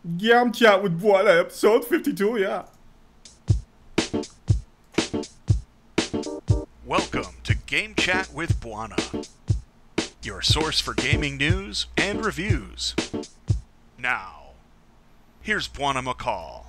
Yeah, I'm chat with Bwana, episode 52, yeah. Welcome to Game Chat with Bwana, your source for gaming news and reviews. Now, here's Bwana McCall.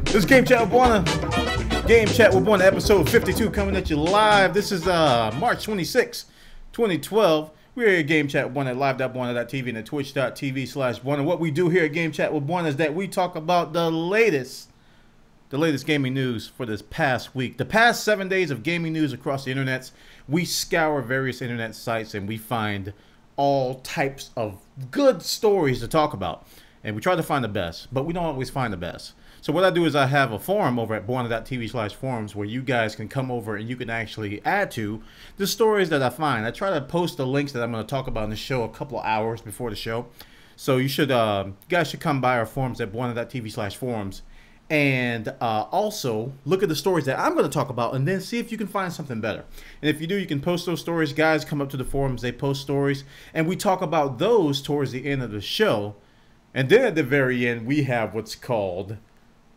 This is Game Chat with Bwana. Game Chat with Bwana, episode 52, coming at you live. This is March 26, 2012. We're here at Game Chat with Bwana at live.bwana.tv and at twitch.tv/Bwana. What we do here at Game Chat with Bwana is that we talk about the latest gaming news for this past week. The past 7 days of gaming news across the internets. We scour various internet sites and we find all types of good stories to talk about. And we try to find the best, but we don't always find the best. So what I do is I have a forum over at bwana.tv/forums where you guys can come over and you can actually add to the stories that I find. I try to post the links that I'm going to talk about in the show a couple of hours before the show. So you should, you guys should come by our forums at bwana.tv/forums and also look at the stories that I'm going to talk about and then see if you can find something better. And if you do, you can post those stories. Guys come up to the forums, they post stories, and we talk about those towards the end of the show. And then at the very end, we have what's called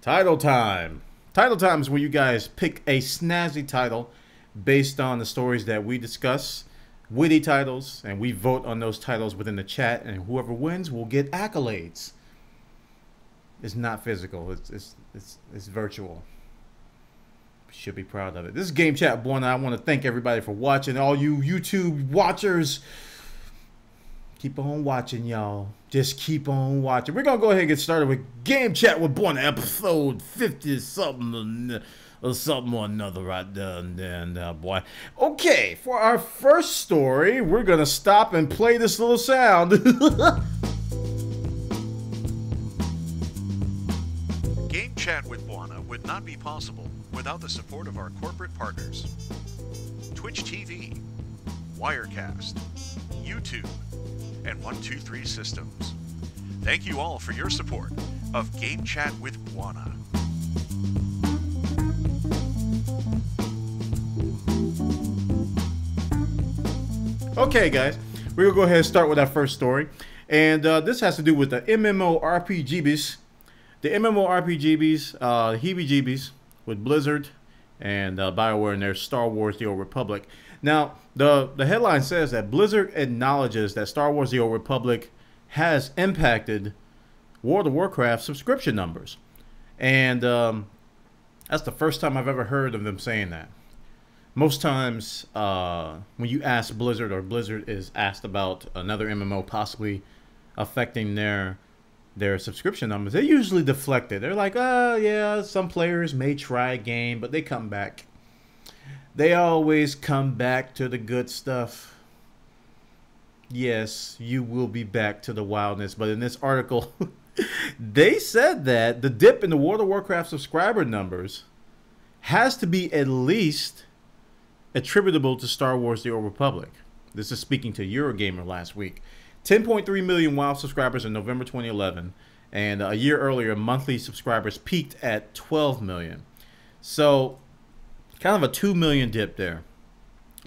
Title Time. Title Time is where you guys pick a snazzy title based on the stories that we discuss, witty titles, and we vote on those titles within the chat, and whoever wins will get accolades. It's not physical, it's virtual. Should be proud of it. This is Game Chat Bwana. I want to thank everybody for watching. All you YouTube watchers, keep on watching, y'all. Just keep on watching. We're going to go ahead and get started with Game Chat with Bwana, episode 50-something or something or another right there, boy. Okay, for our first story, we're going to stop and play this little sound. Game Chat with Bwana would not be possible without the support of our corporate partners. Twitch TV, Wirecast, YouTube, and 123 Systems. Thank you all for your support of Game Chat with Bwana. Okay, guys, we're going to go ahead and start with our first story. And this has to do with the MMORPGs. The MMORPGs, heebie-jeebies with Blizzard and BioWare and their Star Wars The Old Republic. Now, the headline says that Blizzard acknowledges that Star Wars The Old Republic has impacted World of Warcraft subscription numbers. And that's the first time I've ever heard of them saying that. Most times when you ask Blizzard or Blizzard is asked about another MMO possibly affecting their subscription numbers, they usually deflect it. They're like, oh, yeah, some players may try a game, but they come back. They always come back to the good stuff. Yes, you will be back to the wildness. But in this article, they said that the dip in the World of Warcraft subscriber numbers has to be at least attributable to Star Wars The Old Republic. This is speaking to Eurogamer last week. 10.3 million WoW subscribers in November 2011. And a year earlier, monthly subscribers peaked at 12 million. So kind of a 2 million dip there.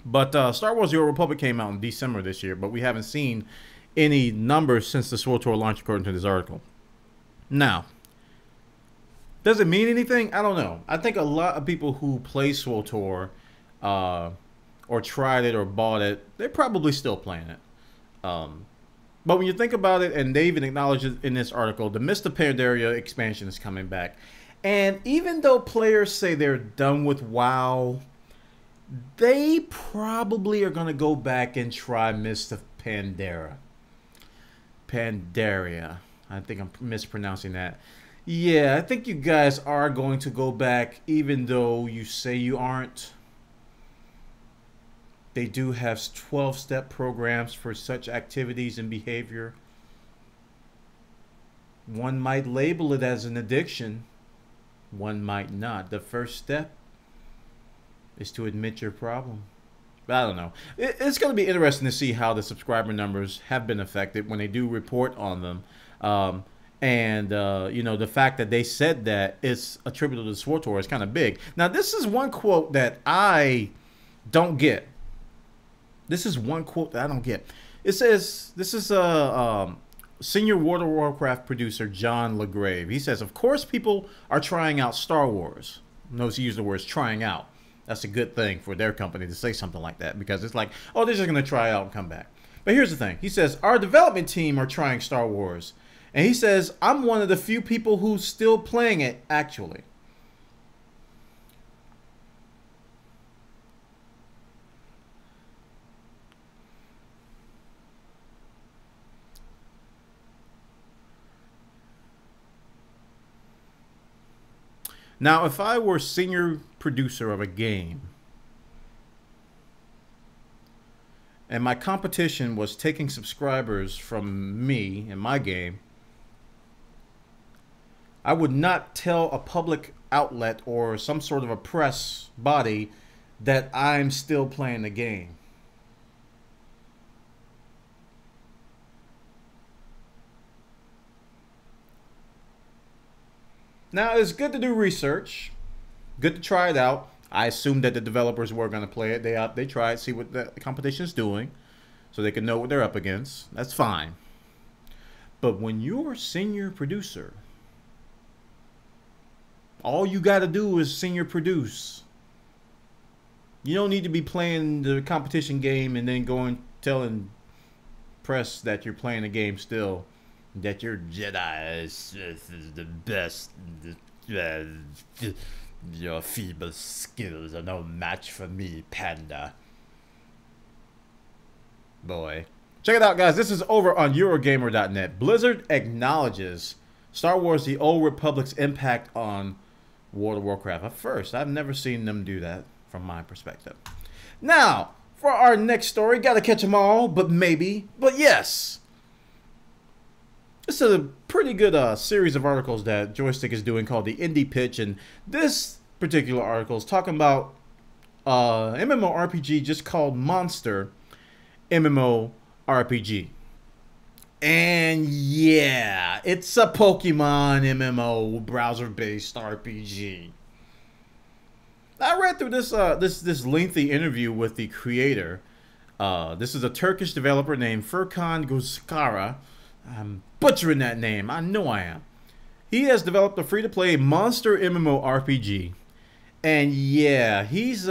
But Star Wars The Old Republic came out in December this year, but we haven't seen any numbers since the SWTOR launch, according to this article. Now, does it mean anything? I don't know. I think a lot of people who play SWTOR or tried it or bought it, they're probably still playing it. But when you think about it, and they even acknowledge it in this article, the Mist of Pandaria expansion is coming back. And even though players say they're done with WoW, they probably are going to go back and try Mist of Pandaria. Pandaria. I think I'm mispronouncing that. Yeah, I think you guys are going to go back, even though you say you aren't. They do have 12-step programs for such activities and behavior. One might label it as an addiction. One might not. The first step is to admit your problem. But I don't know. It's going to be interesting to see how the subscriber numbers have been affected when they do report on them. You know, the fact that they said that it's attributable to SWTOR is kind of big. Now, this is one quote that I don't get. This is one quote that I don't get. It says, this is senior World of Warcraft producer John LaGrave. He says, of course, people are trying out Star Wars. Notice he used the words trying out. That's a good thing for their company to say something like that, because it's like, oh, they're just going to try out and come back. But here's the thing. He says, our development team are trying Star Wars. And he says, I'm one of the few people who's still playing it, actually. Now, if I were senior producer of a game and my competition was taking subscribers from me in my game, I would not tell a public outlet or some sort of a press body that I'm still playing the game. Now, it's good to do research, good to try it out. I assumed that the developers were going to play it. They tried, see what the competition is doing, so they can know what they're up against. That's fine. But when you're a senior producer, all you got to do is senior produce. You don't need to be playing the competition game and then going telling press that you're playing the game still. That your Jedi is the best. Your feeble skills are no match for me, Panda. Boy. Check it out, guys. This is over on Eurogamer.net. Blizzard acknowledges Star Wars The Old Republic's impact on World of Warcraft. At first, I've never seen them do that from my perspective. Now, for our next story, gotta catch them all, but maybe, but yes. This is a pretty good series of articles that Joystiq is doing called the Indie Pitch, and this particular article is talking about MMORPG just called Monster MMORPG. And yeah, it's a Pokemon MMO browser-based RPG. I read through this this lengthy interview with the creator. This is a Turkish developer named Furkan Gözkara. I'm butchering that name. I know I am. He has developed a free-to-play monster MMORPG. And yeah, he's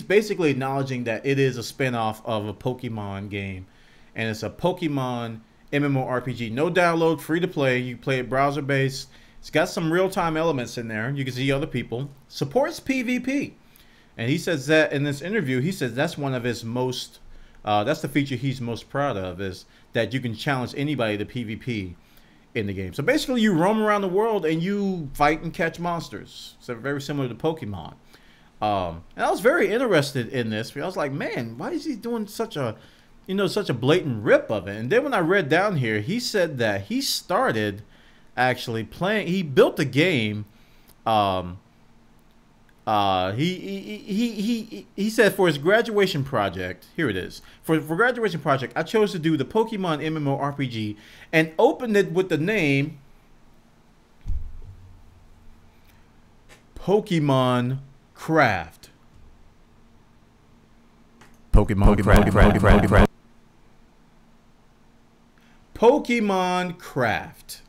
basically acknowledging that it is a spin-off of a Pokemon game. And it's a Pokemon MMORPG. No download, free-to-play. You play it browser-based. It's got some real-time elements in there. You can see other people. Supports PvP. And he says that in this interview, he says that's one of his most... that's the feature he's most proud of, is that you can challenge anybody to PvP in the game. So basically, you roam around the world and you fight and catch monsters. So very similar to Pokemon. And I was very interested in this. I was like, man, why is he doing such a, such a blatant rip of it? And then when I read down here, he said that he started actually playing. He built a game. He said for his graduation project, here it is. For graduation project, I chose to do the Pokemon MMORPG and opened it with the name Pokemon Craft. Pokemon Craft.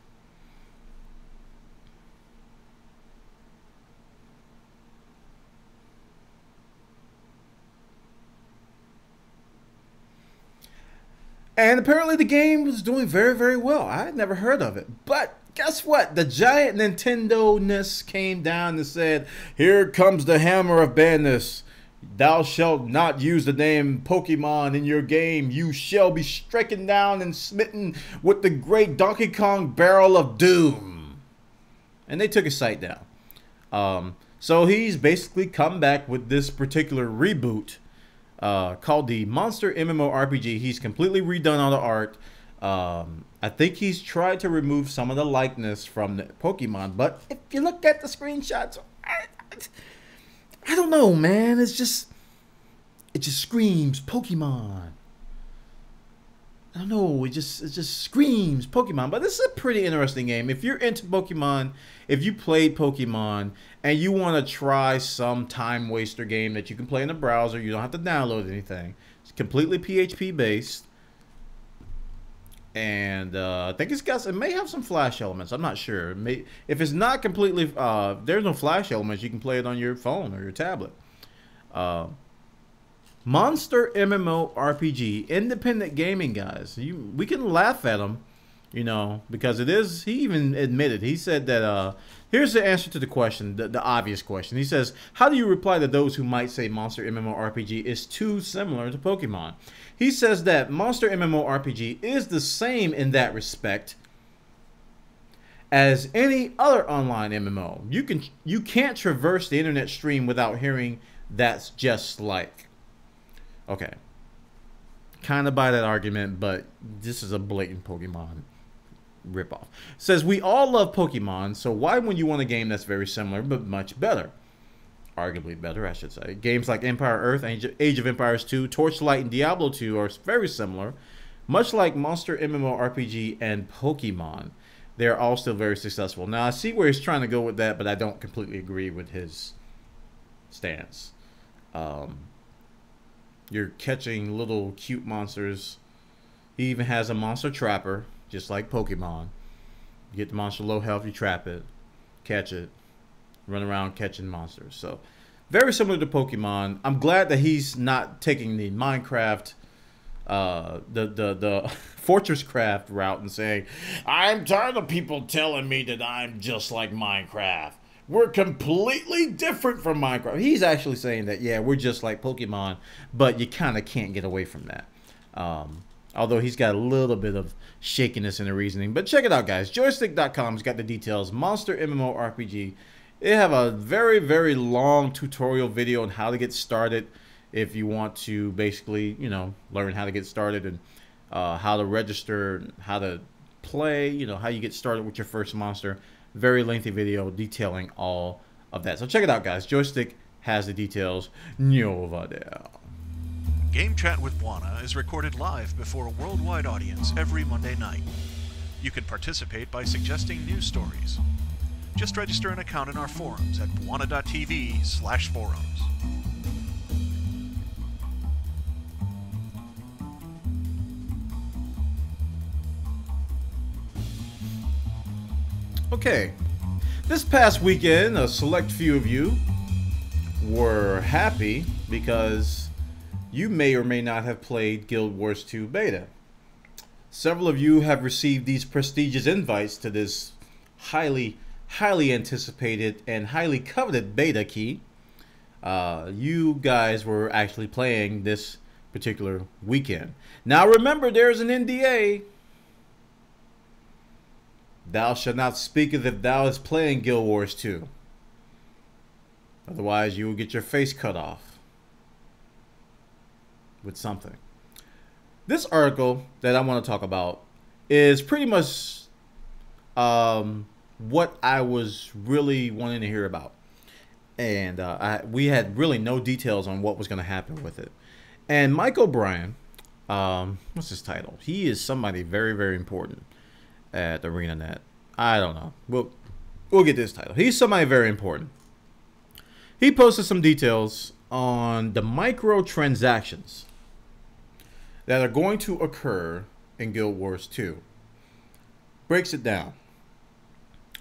And apparently the game was doing very, very well. I had never heard of it. But guess what? The giant Nintendo-ness came down and said, here comes the hammer of badness. Thou shalt not use the name Pokemon in your game. You shall be stricken down and smitten with the great Donkey Kong barrel of doom. And they took his site down. So he's basically come back with this particular reboot called the Monster MMORPG. He's completely redone all the art. I think he's tried to remove some of the likeness from the Pokemon, but if you look at the screenshots, I don't know, man. It's it just screams Pokemon. I don't know, it just screams Pokemon. But this is a pretty interesting game. If you're into Pokemon, if you played Pokemon, and you want to try some time waster game that you can play in the browser, you don't have to download anything. It's completely PHP based. And I think it may have some Flash elements. I'm not sure. If it's not completely, there's no Flash elements, you can play it on your phone or your tablet. Monster MMORPG, independent gaming, guys. We can laugh at him, you know, because it is. He even admitted. He said that. Here's the answer to the question, the obvious question. He says, "How do you reply to those who might say Monster MMORPG is too similar to Pokemon?" He says that Monster MMORPG is the same in that respect as any other online MMO. You can't traverse the internet stream without hearing "that's just like." Okay, kind of buy that argument, but this is a blatant Pokemon ripoff. Says, we all love Pokemon, so why wouldn't you want a game that's very similar but much better? Arguably better, I should say. Games like Empire Earth, Age of Empires 2, Torchlight, and Diablo 2 are very similar. Much like Monster MMORPG and Pokemon, they are all still very successful. Now, I see where he's trying to go with that, but I don't completely agree with his stance. You're catching little cute monsters. He even has a monster trapper, just like Pokemon. You get the monster low health, you trap it, catch it, run around catching monsters. So, very similar to Pokemon. I'm glad that he's not taking the Minecraft, the Fortress Craft route and saying, I'm tired of people telling me that I'm just like Minecraft. We're completely different from Minecraft. He's actually saying that, yeah, we're just like Pokemon, but you kind of can't get away from that. Although he's got a little bit of shakiness in the reasoning. But check it out, guys. Joystiq.com's got the details. Monster MMORPG. They have a very, very long tutorial video on how to get started if you want to basically, you know, learn how to get started and how to register, how to play, you know, how you get started with your first monster. Very lengthy video detailing all of that. So check it out, guys. Joystiq has the details. Over there. Game Chat with Bwana is recorded live before a worldwide audience every Monday night. You can participate by suggesting news stories. Just register an account in our forums at bwana.tv/forums. Okay, this past weekend, a select few of you were happy because you may or may not have played Guild Wars 2 beta. Several of you have received these prestigious invites to this highly anticipated and highly coveted beta key. You guys were actually playing this particular weekend. Now remember, there's an NDA. Thou shalt not speak as if thou is playing Guild Wars 2. Otherwise, you will get your face cut off with something. This article that I want to talk about is pretty much what I was really wanting to hear about. And we had really no details on what was going to happen with it. And Mike O'Brien, what's his title? He is somebody very, very important at ArenaNet. I don't know. We'll get this title. He's somebody very important. He posted some details on the microtransactions that are going to occur in Guild Wars 2. Breaks it down.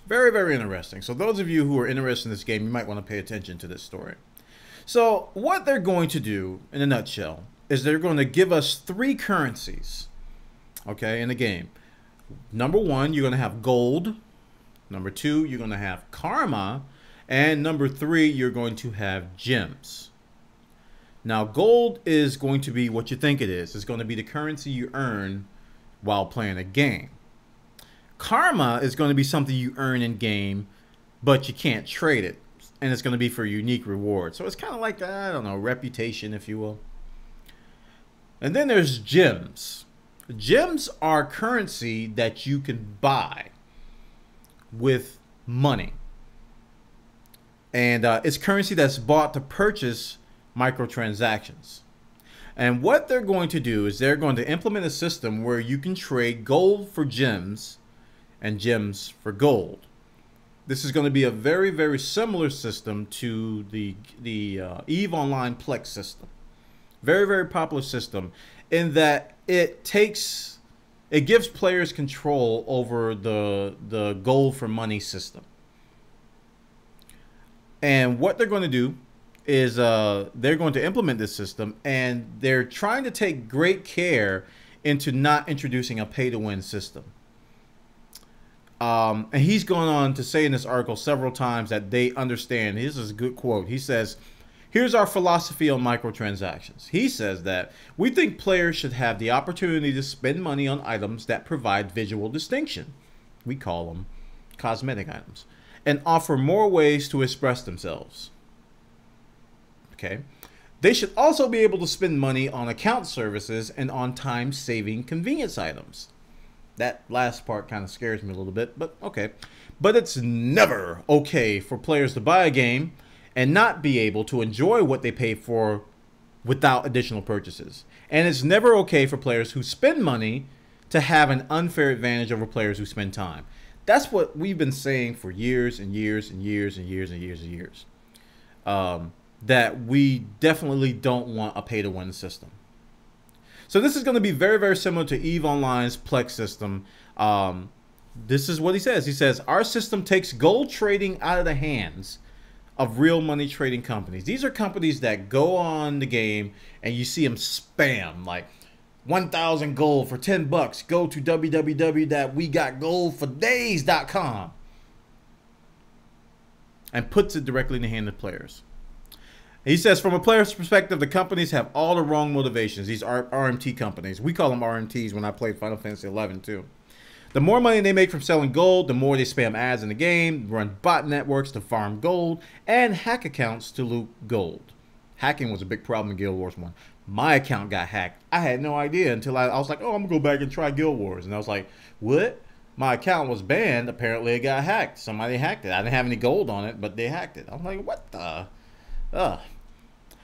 Very, very interesting. So those of you who are interested in this game, you might want to pay attention to this story. So what they're going to do, in a nutshell, is they're going to give us 3 currencies, okay, in the game. Number 1, you're going to have gold. Number 2, you're going to have karma. And number 3, you're going to have gems. Now, gold is going to be what you think it is. It's going to be the currency you earn while playing a game. Karma is going to be something you earn in game, but you can't trade it. And it's going to be for unique rewards. So it's kind of like, I don't know, reputation, if you will. And then there's gems. Gems are currency that you can buy with money. And it's currency that's bought to purchase microtransactions. And what they're going to do is they're going to implement a system where you can trade gold for gems and gems for gold. This is going to be a very, very similar system to the EVE Online Plex system. Very, very popular system in that it gives players control over the gold for money system. And what they're going to do is they're going to implement this system, and they're trying to take great care into not introducing a pay-to-win system. And he's gone on to say in this article several times that they understand. This is a good quote. He says, here's our philosophy on microtransactions. He says that we think players should have the opportunity to spend money on items that provide visual distinction. We call them cosmetic items. And offer more ways to express themselves. Okay. They should also be able to spend money on account services and on time-saving convenience items. That last part kind of scares me a little bit, but okay. But it's never okay for players to buy a game and not be able to enjoy what they pay for without additional purchases. And it's never okay for players who spend money to have an unfair advantage over players who spend time. That's what we've been saying for years and years and years and years and years and years. That we definitely don't want a pay-to-win system. So this is going to be very, very similar to EVE Online's Plex system. This is what he says. He says, our system takes gold trading out of the hands of real money trading companies. These are companies that go on the game and you see them spam like 1,000 gold for 10 bucks. Go to www.wegotgoldfordays.com and puts it directly in the hand of players. He says, from a player's perspective, the companies have all the wrong motivations. These are RMT companies. We call them RMTs when I played Final Fantasy XI-2. The more money they make from selling gold, the more they spam ads in the game, run bot networks to farm gold, and hack accounts to loot gold. Hacking was a big problem in Guild Wars 1. My account got hacked. I had no idea until I was like, oh, I'm going to go back and try Guild Wars. And I was like, what? My account was banned. Apparently it got hacked. Somebody hacked it. I didn't have any gold on it, but they hacked it. I'm like, what the?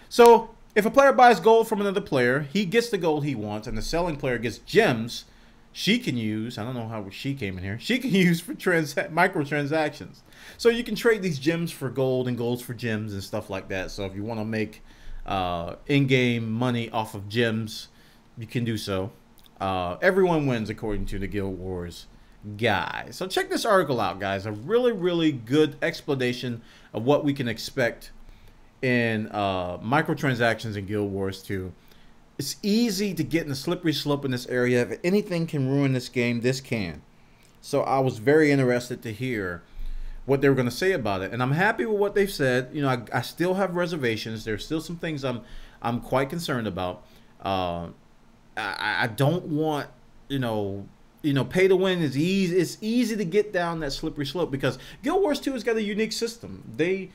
So if a player buys gold from another player, he gets the gold he wants, and the selling player gets gems she can use. I don't know how she came in here. She can use for microtransactions. So you can trade these gems for gold and golds for gems and stuff like that. So if you want to make in-game money off of gems, you can do so. Everyone wins according to the Guild Wars guy. So check this article out, guys. A really, really good explanation of what we can expect in microtransactions in Guild Wars 2. It's easy to get in a slippery slope in this area. If anything can ruin this game, this can. So I was very interested to hear what they were going to say about it, and I'm happy with what they've said. You know, I still have reservations. There's still some things I'm quite concerned about. I don't want, you know, pay to win is easy. It's easy to get down that slippery slope because Guild Wars 2 has got a unique system. They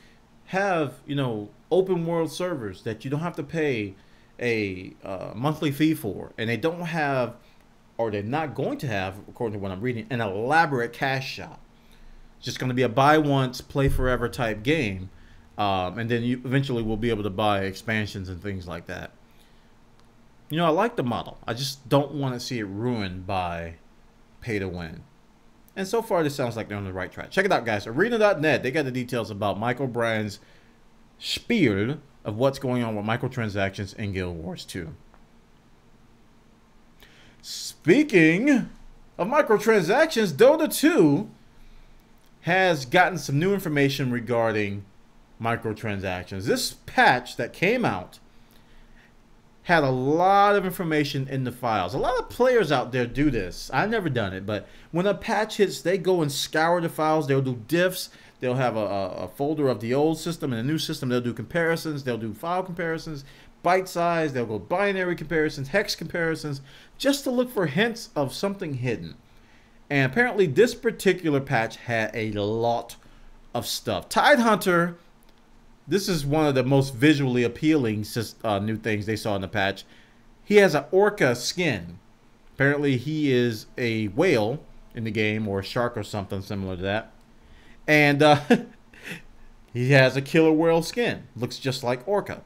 have, you know, open world servers that you don't have to pay a monthly fee for, and they don't have, or they're not going to have, according to what I'm reading, an elaborate cash shop. It's just going to be a buy once, play forever type game, and then you eventually will be able to buy expansions and things like that. You know, I like the model. I just don't want to see it ruined by pay to win. And so far, this sounds like they're on the right track. Check it out, guys. Arena.net, they got the details about Michael Bryan's spiel of what's going on with microtransactions in Guild Wars 2. Speaking of microtransactions, Dota 2 has gotten some new information regarding microtransactions. This patch that came out had a lot of information in the files. A lot of players out there do this. I've never done it, but when a patch hits, they go and scour the files. They'll do diffs. They'll have a folder of the old system and the new system. They'll do comparisons. They'll do file comparisons, byte size. They'll go binary comparisons, hex comparisons, just to look for hints of something hidden. And apparently this particular patch had a lot of stuff. Tidehunter, this is one of the most visually appealing new things they saw in the patch. He has an orca skin. Apparently he is a whale in the game, or a shark or something similar to that. And he has a killer whale skin. Looks just like orca.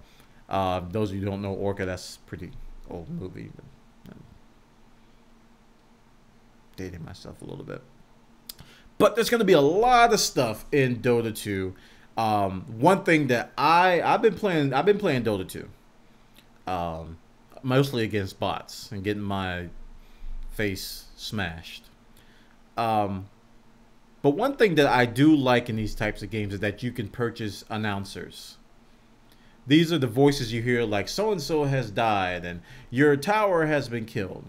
Those of you who don't know Orca, that's a pretty old movie. But I'm dating myself a little bit. But there's going to be a lot of stuff in Dota 2. One thing that I've been playing Dota 2. Mostly against bots and getting my face smashed. But one thing that I do like in these types of games is that you can purchase announcers. These are the voices you hear, like so-and-so has died and your tower has been killed.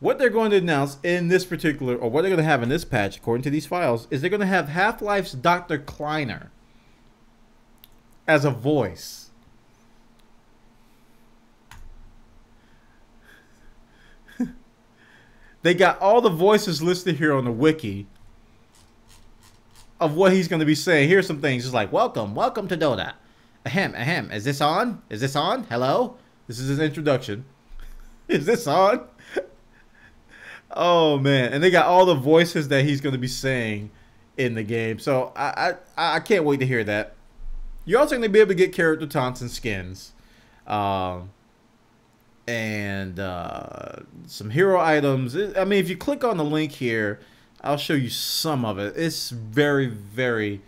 What they're going to announce in this particular, or what they're going to have in this patch, according to these files, is they're going to have Half-Life's Dr. Kleiner as a voice. They got all the voices listed here on the wiki of what he's going to be saying. Here's some things. It's like, welcome to Dota. Ahem, ahem. Is this on? Is this on? Hello? This is his introduction. Is this on? Oh, man. And they got all the voices that he's going to be saying in the game. So I can't wait to hear that. You're also going to be able to get character taunts and skins. And some hero items. I mean, if you click on the link here, I'll show you some of it. It's very, very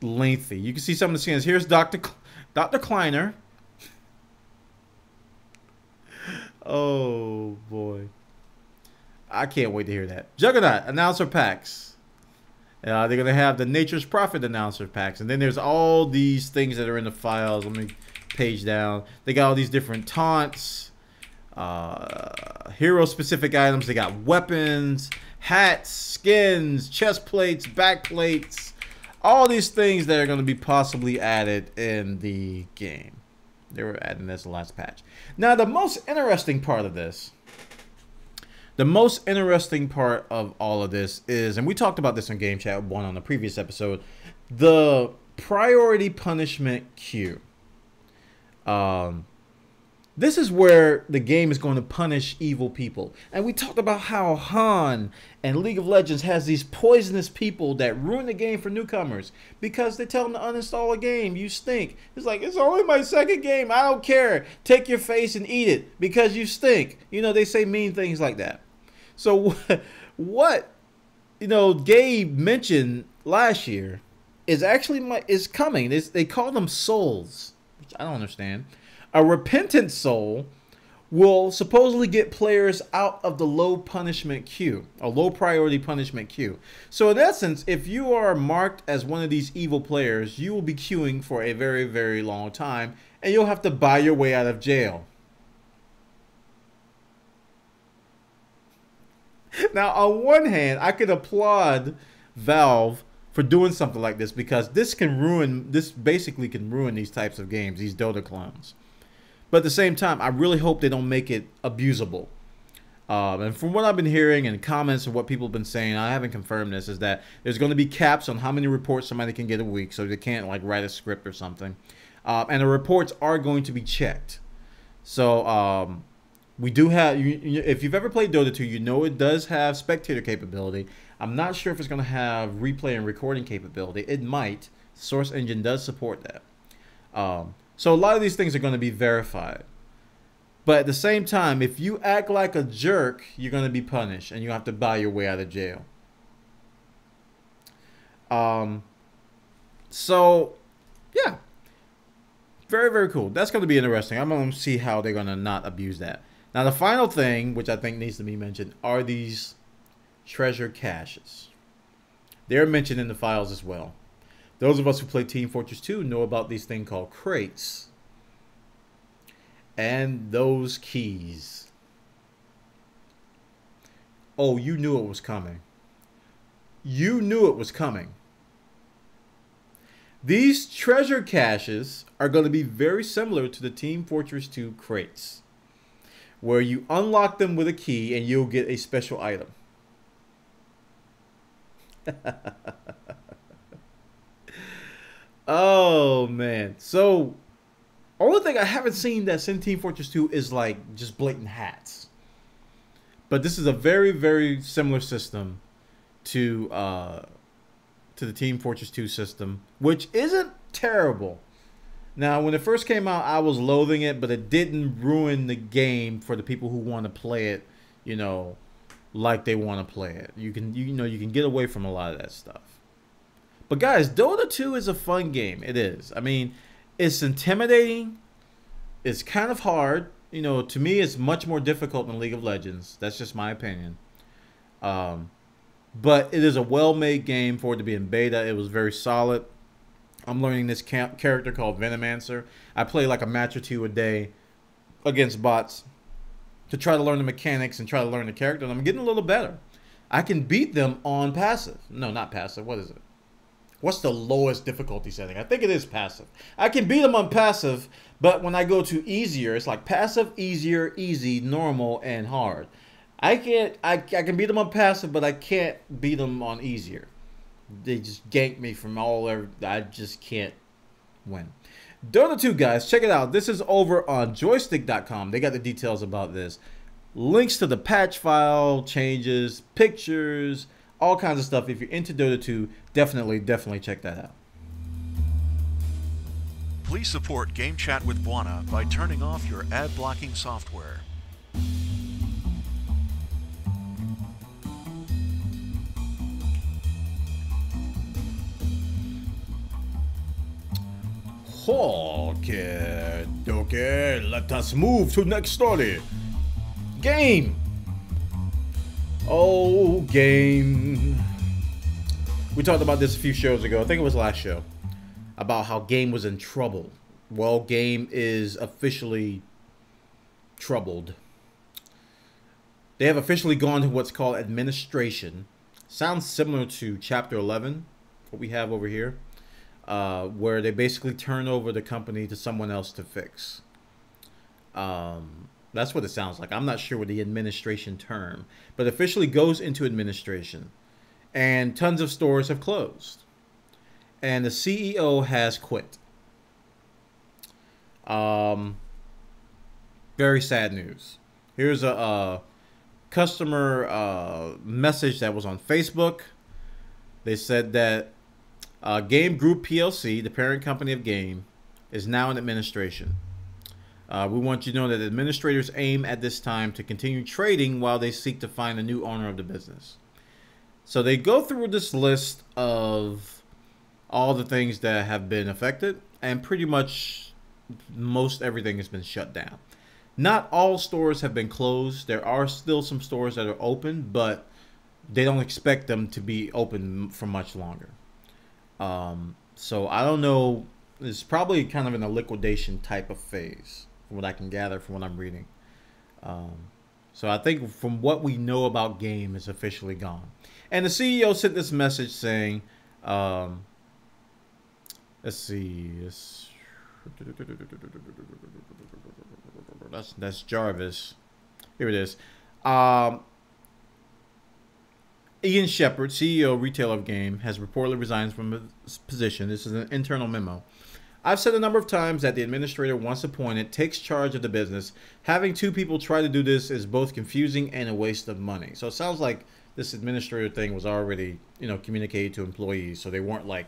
lengthy. You can see some of the skins. Here's Dr. Kleiner. Oh, boy. I can't wait to hear that. Juggernaut announcer packs. They're going to have the Nature's Prophet announcer packs. And then there's all these things that are in the files. Let me page down. They got all these different taunts. Hero specific items. They got weapons, hats, skins, chest plates, back plates, all these things that are going to be possibly added in the game. They were adding this last patch. Now the most interesting part of all of this is, and we talked about this in Game Chat 1 on the previous episode, the priority punishment queue. This is where the game is going to punish evil people. And we talked about how Han and League of Legends has these poisonous people that ruin the game for newcomers because they tell them to uninstall a game. You stink. It's like, it's only my second game. I don't care. Take your face and eat it because you stink. You know, they say mean things like that. So what you know, Gabe mentioned last year is actually is coming. They call them souls, which I don't understand. A repentant soul will supposedly get players out of the low punishment queue, a low priority punishment queue. So in essence, if you are marked as one of these evil players, you will be queuing for a very, very long time, and you'll have to buy your way out of jail. Now, on one hand, I could applaud Valve for doing something like this because this basically can ruin these types of games, these Dota clones. But at the same time, I really hope they don't make it abusable. And from what I've been hearing and comments of what people have been saying, I haven't confirmed this, is that there's going to be caps on how many reports somebody can get a week, so they can't like write a script or something. And the reports are going to be checked. So we do have, if you've ever played Dota 2, you know it does have spectator capability. I'm not sure if it's going to have replay and recording capability. It might. Source Engine does support that. So a lot of these things are going to be verified. But at the same time, if you act like a jerk, you're going to be punished and you have to buy your way out of jail. So, yeah. Very, very cool. That's going to be interesting. I'm going to see how they're going to not abuse that. Now, the final thing, which I think needs to be mentioned, are these treasure caches. They're mentioned in the files as well. Those of us who play Team Fortress 2 know about these things called crates. And those keys. Oh, you knew it was coming. You knew it was coming. These treasure caches are going to be very similar to the Team Fortress 2 crates, where you unlock them with a key and you'll get a special item. Oh, man. So, only thing I haven't seen that's in Team Fortress 2 is like just blatant hats. But this is a very, very similar system to the Team Fortress 2 system, which isn't terrible. Now, when it first came out, I was loathing it, but it didn't ruin the game for the people who want to play it, you know, like they want to play it. You can, you can get away from a lot of that stuff. But guys, Dota 2 is a fun game. It is. I mean, it's intimidating. It's kind of hard. You know, to me, it's much more difficult than League of Legends. That's just my opinion. But it is a well-made game for it to be in beta. It was very solid. I'm learning this character called Venomancer. I play like a match or two a day against bots to try to learn the mechanics and try to learn the character. And I'm getting a little better. I can beat them on passive. No, not passive. What is it? What's the lowest difficulty setting? I think it is passive. I can beat them on passive, but when I go to easier, it's like passive, easier, easy, normal, and hard. I can beat them on passive, but I can't beat them on easier. They just gank me from I just can't win. Dota 2, guys, check it out. This is over on Joystiq.com. They got the details about this. Links to the patch file, changes, pictures, all kinds of stuff. If you're into Dota 2, definitely check that out. Please support Game Chat with Bwana by turning off your ad blocking software. Okay, let us move to next story. Game. Oh, game. We talked about this a few shows ago. I think it was last show. About how Game was in trouble. Well, Game is officially troubled. They have officially gone to what's called administration. Sounds similar to Chapter 11, what we have over here. Where they basically turn over the company to someone else to fix. That's what it sounds like. I'm not sure what the administration term, but officially goes into administration. And tons of stores have closed. And the CEO has quit. Very sad news. Here's a customer message that was on Facebook. They said that Game Group PLC, the parent company of Game, is now in administration. We want you to know that administrators aim at this time to continue trading while they seek to find a new owner of the business. So they go through this list of all the things that have been affected, and pretty much most everything has been shut down. Not all stores have been closed. There are still some stores that are open, but they don't expect them to be open for much longer. So I don't know. It's probably kind of in a liquidation type of phase, from what I can gather from what I'm reading. So I think from what we know about Game is officially gone. And the CEO sent this message saying, let's see, that's Jarvis. Here it is. Ian Shepard, CEO, retailer of Game, has reportedly resigned from his position. This is an internal memo. I've said a number of times that the administrator once appointed takes charge of the business. Having two people try to do this is both confusing and a waste of money. So it sounds like this administrator thing was already, communicated to employees, so they weren't like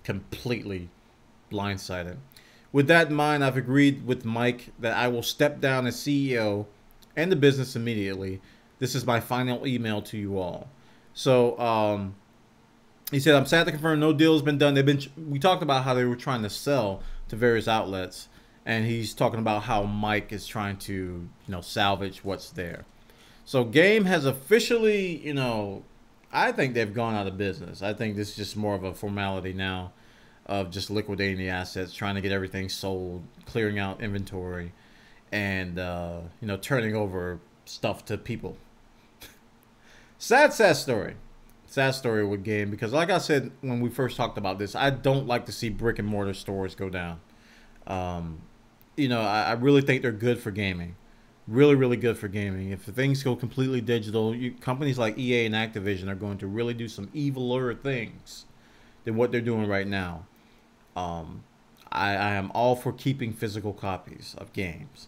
completely blindsided. With that in mind, I've agreed with Mike that I will step down as CEO and the business immediately. This is my final email to you all. So he said, I'm sad to confirm no deal has been done. We talked about how they were trying to sell to various outlets, and he's talking about how Mike is trying to, salvage what's there. So Game has officially, I think they've gone out of business. I think this is just more of a formality now of just liquidating the assets, trying to get everything sold, clearing out inventory, and, turning over stuff to people. Sad story. Sad story with Game, because like I said when we first talked about this, I don't like to see brick and mortar stores go down. I really think they're good for gaming. Really good for gaming. If things go completely digital, companies like EA and Activision are going to really do some eviler things than what they're doing right now. I am all for keeping physical copies of games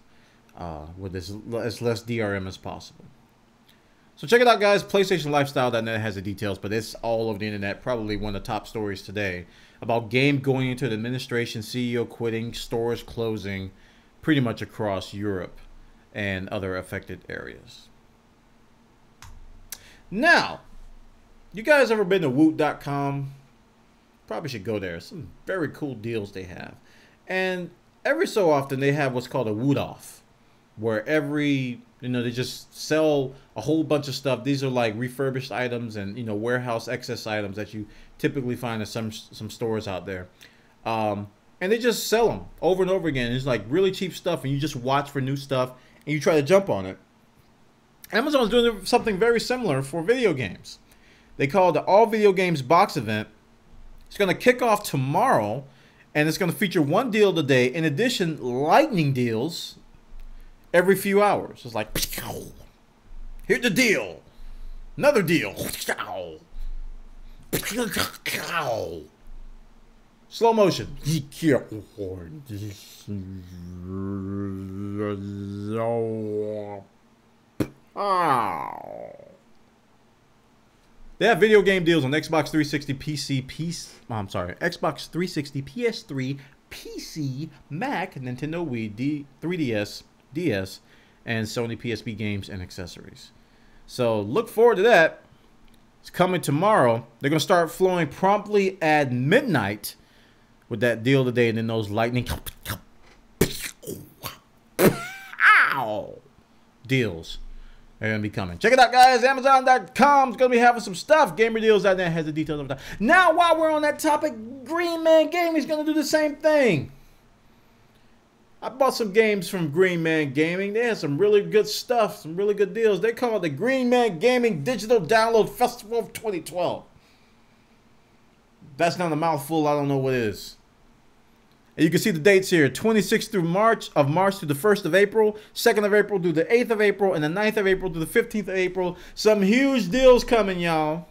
with as less DRM as possible. So check it out, guys. PlayStationLifestyle.net has the details, but it's all over the internet. Probably one of the top stories today about game going into the administration, CEO quitting, stores closing, pretty much across Europe and other affected areas. Now, you guys ever been to Woot.com? Probably should go there. Some very cool deals they have. And every so often they have what's called a Woot Off, where they just sell a whole bunch of stuff. These are like refurbished items and, warehouse excess items that you typically find in some stores out there. And they just sell them over and over again. It's like really cheap stuff, and you just watch for new stuff and you try to jump on it. Amazon's doing something very similar for video games. They call it the All Video Games Box Event. It's going to kick off tomorrow, and it's going to feature one deal today. In addition, lightning deals every few hours. It's like, here's the deal. Another deal. Slow motion. They have video game deals on Xbox 360, Xbox 360, PS3, PC, Mac, Nintendo Wii, 3DS, DS, and Sony PSP games and accessories. So look forward to that. It's coming tomorrow. They're going to start flowing promptly at midnight with that deal today, and then those lightning deals are going to be coming. Check it out, guys. Amazon.com is going to be having some stuff. GamerDeals.net has the details of that. Now, while we're on that topic, Green Man Gaming is going to do the same thing. I bought some games from Green Man Gaming. They had some really good stuff, some really good deals. They call it the Green Man Gaming Digital Download Festival of 2012. That's not a mouthful. I don't know what it is. And you can see the dates here. 26th through March through the 1st of April, 2nd of April through the 8th of April, and the 9th of April through the 15th of April. Some huge deals coming, y'all.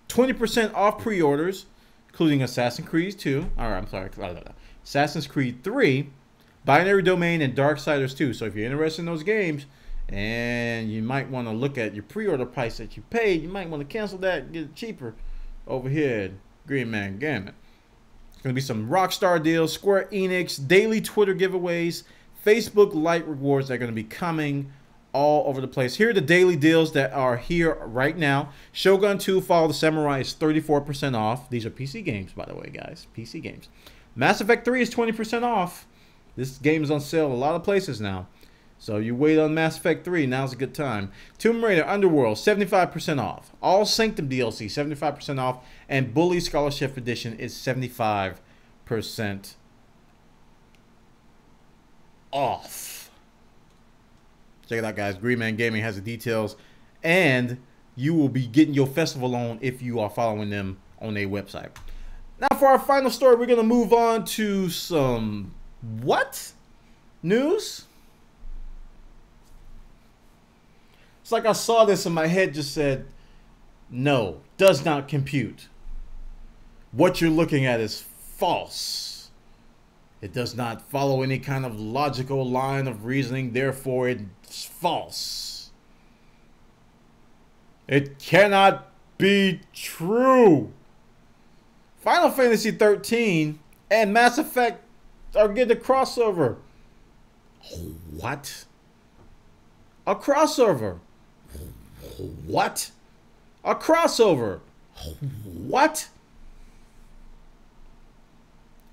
20% off pre-orders, including Assassin's Creed 2. Assassin's Creed 3, Binary Domain, and Darksiders 2. So if you're interested in those games, and you might want to look at your pre-order price that you paid, you might want to cancel that and get it cheaper over here at Green Man Gaming. Going to be some Rockstar deals, Square Enix, daily Twitter giveaways, Facebook Lite rewards that are going to be coming all over the place. Here are the daily deals that are here right now. Shogun 2 Fall of the Samurai is 34% off. These are PC games, by the way, guys. PC games. Mass Effect 3 is 20% off. This game is on sale a lot of places now. So you wait on Mass Effect 3, now's a good time. Tomb Raider Underworld, 75% off. All Sanctum DLC, 75% off. And Bully Scholarship Edition is 75% off. Check it out, guys. Green Man Gaming has the details. And you will be getting your festival on if you are following them on their website. Now for our final story, we're going to move on to some... what? News? It's like I saw this and my head just said, no, does not compute. What you're looking at is false. It does not follow any kind of logical line of reasoning, therefore it's false. It cannot be true. Final Fantasy XIII and Mass Effect are getting a crossover. What? A crossover. What? A crossover. What?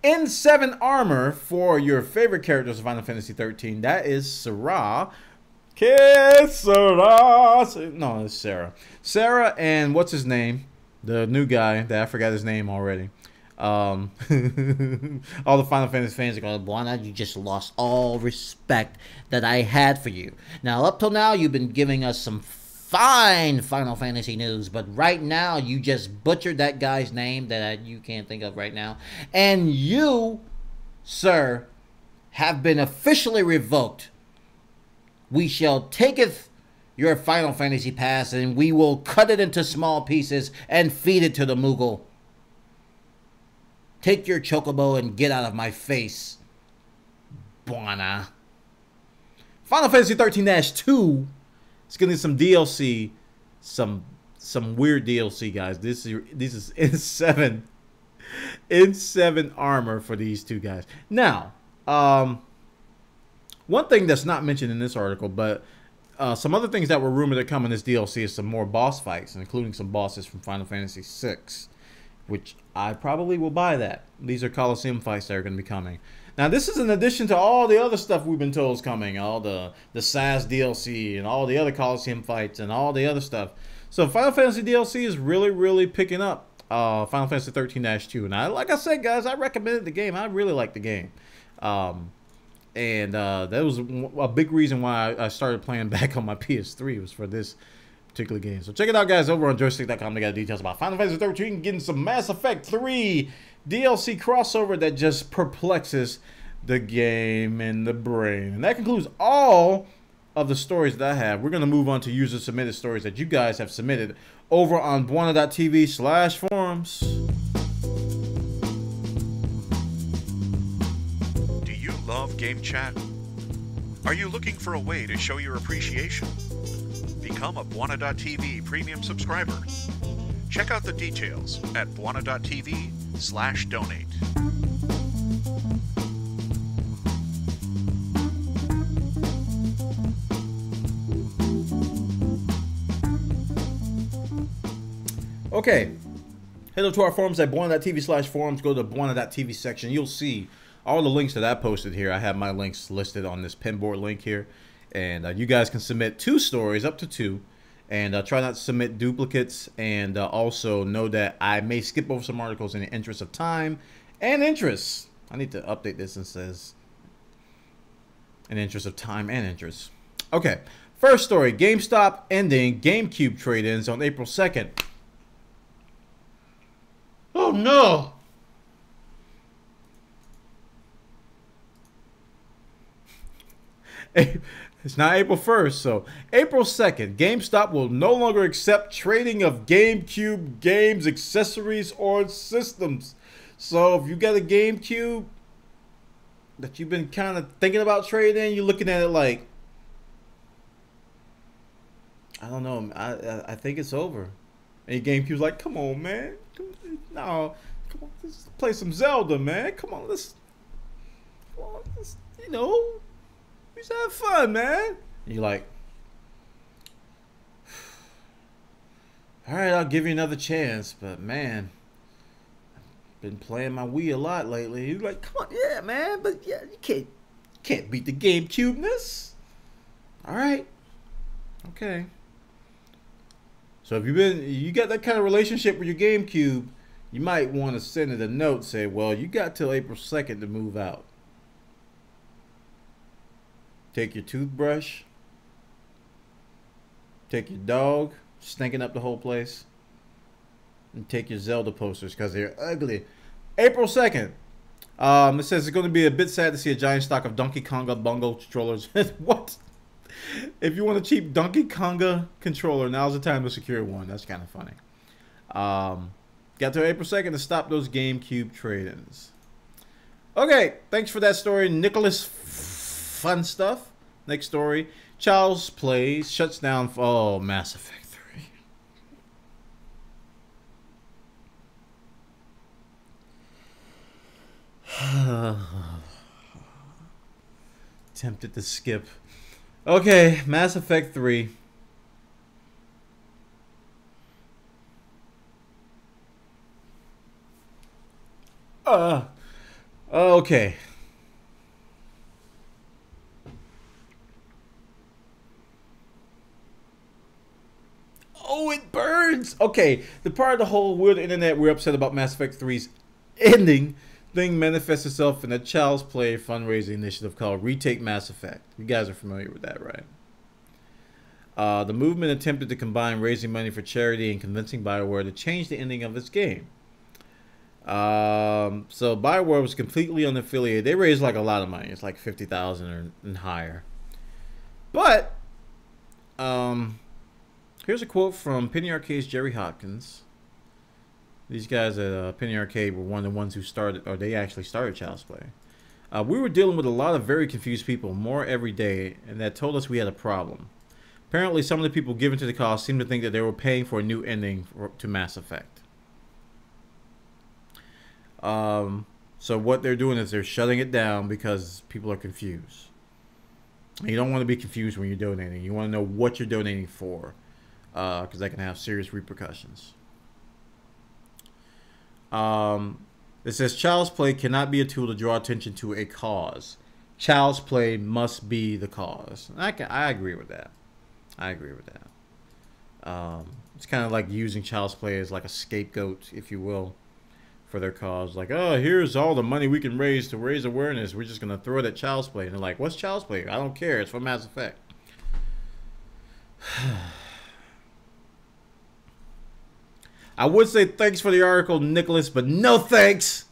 N7 armor for your favorite characters of Final Fantasy XIII. That is Sarah. Sarah. No, it's Sarah. Sarah and what's his name? The new guy that I forgot his name already. All the Final Fantasy fans are going, Bwana, you just lost all respect that I had for you. Now, up till now, you've been giving us some fine Final Fantasy news, but right now, you just butchered that guy's name that you can't think of right now. And you, sir, have been officially revoked. We shall taketh your Final Fantasy pass, and we will cut it into small pieces and feed it to the Moogle. Take your chocobo and get out of my face, Bwana. Final Fantasy XIII-2 It's getting some DLC, some weird DLC, guys. This is in 7 armor for these two guys. Now, one thing that's not mentioned in this article, but some other things that were rumored to come in this DLC is some more boss fights, including some bosses from Final Fantasy VI, which I probably will buy that. These are Coliseum fights that are going to be coming. Now, this is in addition to all the other stuff we've been told is coming, all the SAS DLC and all the other Coliseum fights and all the other stuff. So Final Fantasy DLC is really picking up Final Fantasy XIII-2. And like I said, guys, I recommended the game. I really like the game. And that was a big reason why I started playing back on my PS3 was for this particular game. So check it out, guys, over on Joystiq.com. They got details about Final Fantasy XIII, getting some Mass Effect 3 DLC crossover that just perplexes the game and the brain. And that concludes all of the stories that I have. We're going to move on to user-submitted stories that you guys have submitted over on Bwana.tv/forums. Do you love Game Chat? Are you looking for a way to show your appreciation? Become a Bwana.tv premium subscriber. Check out the details at Bwana.tv/donate. Okay, head over to our forums at Bwana.tv/forums. Go to the Bwana.tv section. You'll see all the links that I posted here. I have my links listed on this pinboard link here. And you guys can submit 2 stories, up to 2. And try not to submit duplicates. And also know that I may skip over some articles in the interest of time and interest. I need to update this and says in the interest of time and interest. Okay, first story. GameStop ending GameCube trade-ins on April 2nd. Oh no! It's not April 1st, so April 2nd, GameStop will no longer accept trading of GameCube games, accessories, or systems. So if you got a GameCube that you've been kind of thinking about trading, you're looking at it like, I don't know, I think it's over. And your GameCube's like, come on, man. No, come on, let's play some Zelda, man. Come on, let's you know, just have fun, man. And you're like, all right, I'll give you another chance, but man, I've been playing my Wii a lot lately. You're like, come on, yeah, man, but yeah, you can't beat the GameCube-ness. All right, okay. So if you got that kind of relationship with your GameCube, you might want to send it a note, say, well, you got till April 2nd to move out. Take your toothbrush, take your dog, stinking up the whole place, and take your Zelda posters because they're ugly. April 2nd. It says it's going to be a bit sad to see a giant stock of Donkey Konga Bungo controllers. What? If you want a cheap Donkey Konga controller, now's the time to secure one. That's kind of funny. Got to April 2nd to stop those GameCube trade-ins. Okay, thanks for that story, Nicholas. Fun stuff. Next story. Child's Play shuts down for Mass Effect 3. Tempted to skip. Okay, Mass Effect 3. Okay. Oh, it burns. Okay, the part of the whole weird internet we're upset about Mass Effect 3's ending thing manifests itself in a Child's Play fundraising initiative called Retake Mass Effect. You guys are familiar with that, right? The movement attempted to combine raising money for charity and convincing BioWare to change the ending of its game. So BioWare was completely unaffiliated. They raised like a lot of money. It's like $50,000 and higher. But here's a quote from Penny Arcade's Jerry Hopkins. These guys at Penny Arcade were one of the ones who started, or they actually started Child's Play. We were dealing with a lot of very confused people, more every day, and that told us we had a problem. Apparently, some of the people given to the cause seem to think that they were paying for a new ending to Mass Effect. So what they're doing is they're shutting it down because people are confused. You don't want to be confused when you're donating. You want to know what you're donating for, because that can have serious repercussions. It says child's play cannot be a tool to draw attention to a cause. Child's play must be the cause. I agree with that. I agree with that. It's kind of like using child's play as like a scapegoat, if you will, for their cause. Like, oh, here's all the money we can raise to raise awareness. We're just going to throw it at child's play. And they're like, what's child's play? I don't care. It's for Mass Effect. I would say thanks for the article, Nicholas, but no thanks.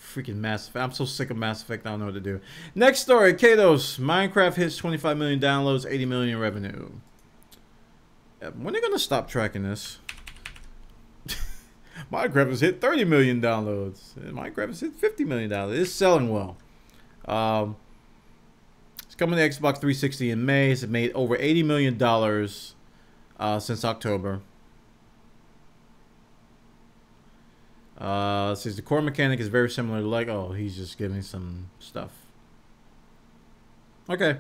Freaking Mass Effect. I'm so sick of Mass Effect, I don't know what to do. Next story, Kados. Minecraft hits 25 million downloads, 80 million in revenue. When are they going to stop tracking this? Minecraft has hit 30 million downloads. Minecraft has hit 50 million downloads. It's selling well. It's coming to Xbox 360 in May. It's made over $80 million since October. Says the core mechanic is very similar to Lego. Oh, he's just giving some stuff. Okay.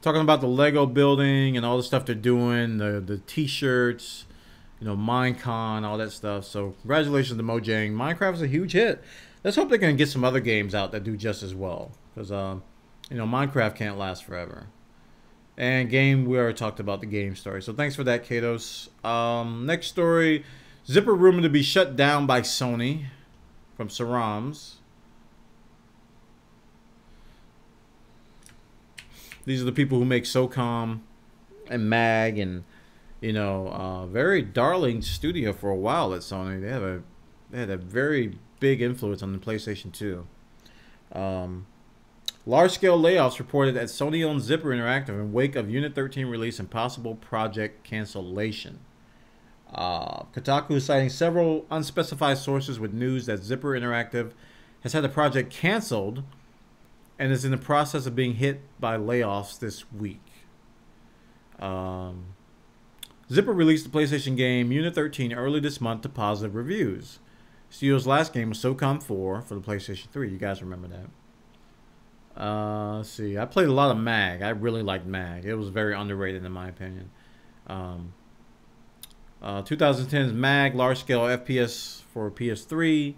Talking about the Lego building and all the stuff they're doing, the t-shirts, you know, Minecon, all that stuff. So congratulations to Mojang. Minecraft is a huge hit. Let's hope they can get some other games out that do just as well. Because, you know, Minecraft can't last forever. And we already talked about the game story. So thanks for that, Kados. Next story. Zipper rumored to be shut down by Sony from Sarams. These are the people who make SOCOM and MAG and, you know, very darling studio for a while at Sony. They had a very big influence on the PlayStation 2. Large-scale layoffs reported at Sony-owned Zipper Interactive in wake of Unit 13 release and possible project cancellation. Kotaku is citing several unspecified sources with news that Zipper Interactive has had the project canceled and is in the process of being hit by layoffs this week. Zipper released the PlayStation game Unit 13 early this month to positive reviews. Studio's last game was SOCOM 4 for the PlayStation 3. You guys remember that. Let's see. I played a lot of MAG. I really liked MAG. It was very underrated in my opinion. 2010's MAG large-scale FPS for PS3,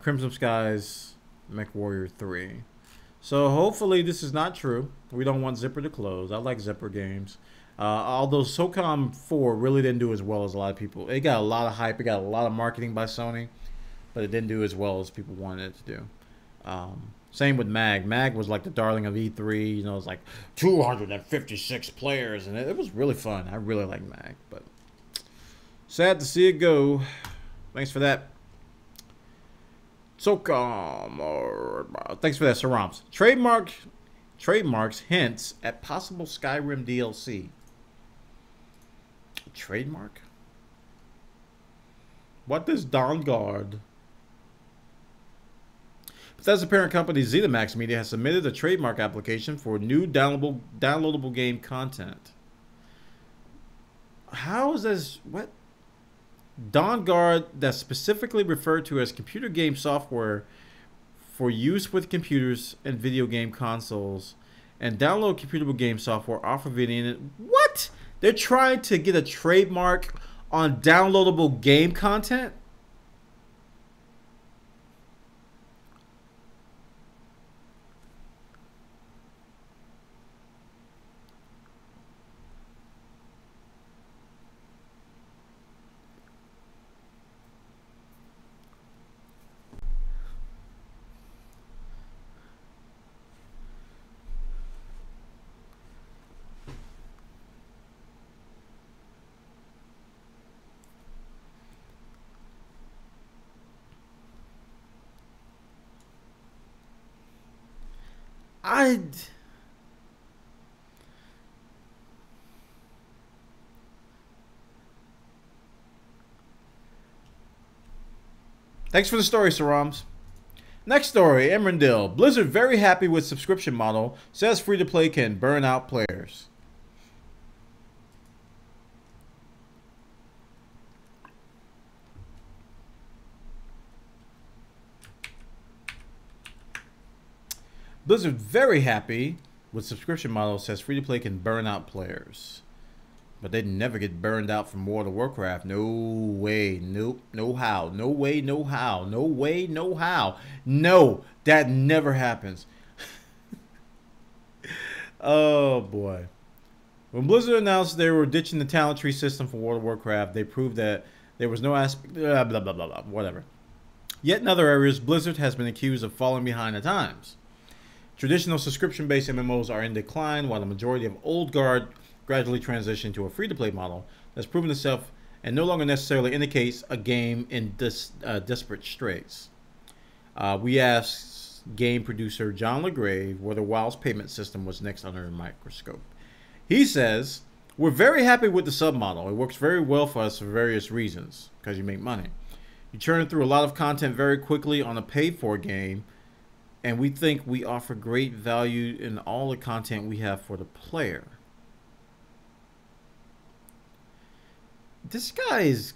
Crimson Skies, MechWarrior 3. So hopefully this is not true. We don't want Zipper to close. I like Zipper games. Although SOCOM 4 really didn't do as well as a lot of people. It got a lot of hype. It got a lot of marketing by Sony, but it didn't do as well as people wanted it to do. Same with MAG. MAG was like the darling of E3. You know, it was like 256 players, and it was really fun. I really like MAG, but sad to see it go. Thanks for that. SOCOM. Thanks for that, Sarams. Trademarks hints at possible Skyrim DLC. Trademark? What does Dawnguard? Bethesda parent company ZeniMax Media has submitted a trademark application for new downloadable game content. How is this? What? Dawnguard, that's specifically referred to as computer game software for use with computers and video game consoles, and download computable game software off of it. What? They're trying to get a trademark on downloadable game content? Thanks for the story, Sarams. Next story, Emeraldale. Blizzard very happy with subscription model. Says free-to-play can burn out players. Blizzard very happy with subscription model, says free-to-play can burn out players. But they'd never get burned out from World of Warcraft. No way. Nope. No how. No way. No how. No way. No how. No. That never happens. Oh, boy. When Blizzard announced they were ditching the talent tree system for World of Warcraft, they proved that there was no aspect... Blah, blah, blah, blah, whatever. Yet in other areas, Blizzard has been accused of falling behind the times. Traditional subscription-based MMOs are in decline, while the majority of old guard gradually transition to a free-to-play model that's proven itself and no longer necessarily indicates a game in desperate straits. We asked game producer John LeGrave whether WoW's payment system was next under a microscope. He says, "We're very happy with the sub-model. It works very well for us for various reasons, because you make money. You churn through a lot of content very quickly on a paid-for game, and we think we offer great value in all the content we have for the player." This guy is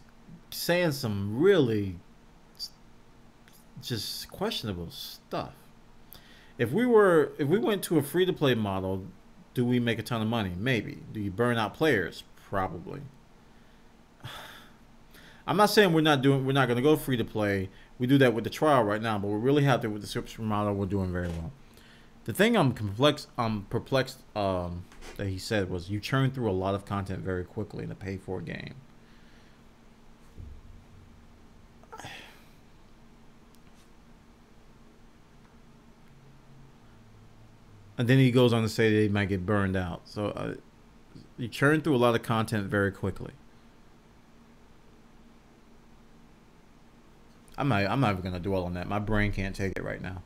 saying some really just questionable stuff. If we went to a free-to-play model, do we make a ton of money? Maybe. Do you burn out players? Probably. I'm not saying we're not going to go free-to-play. We do that with the trial right now, but we're really happy with the subscription model. We're doing very well. The thing I'm perplexed that he said was you churn through a lot of content very quickly in a pay-for game. And then he goes on to say that he might get burned out. So you churn through a lot of content very quickly. I'm not even going to dwell on that. My brain can't take it right now.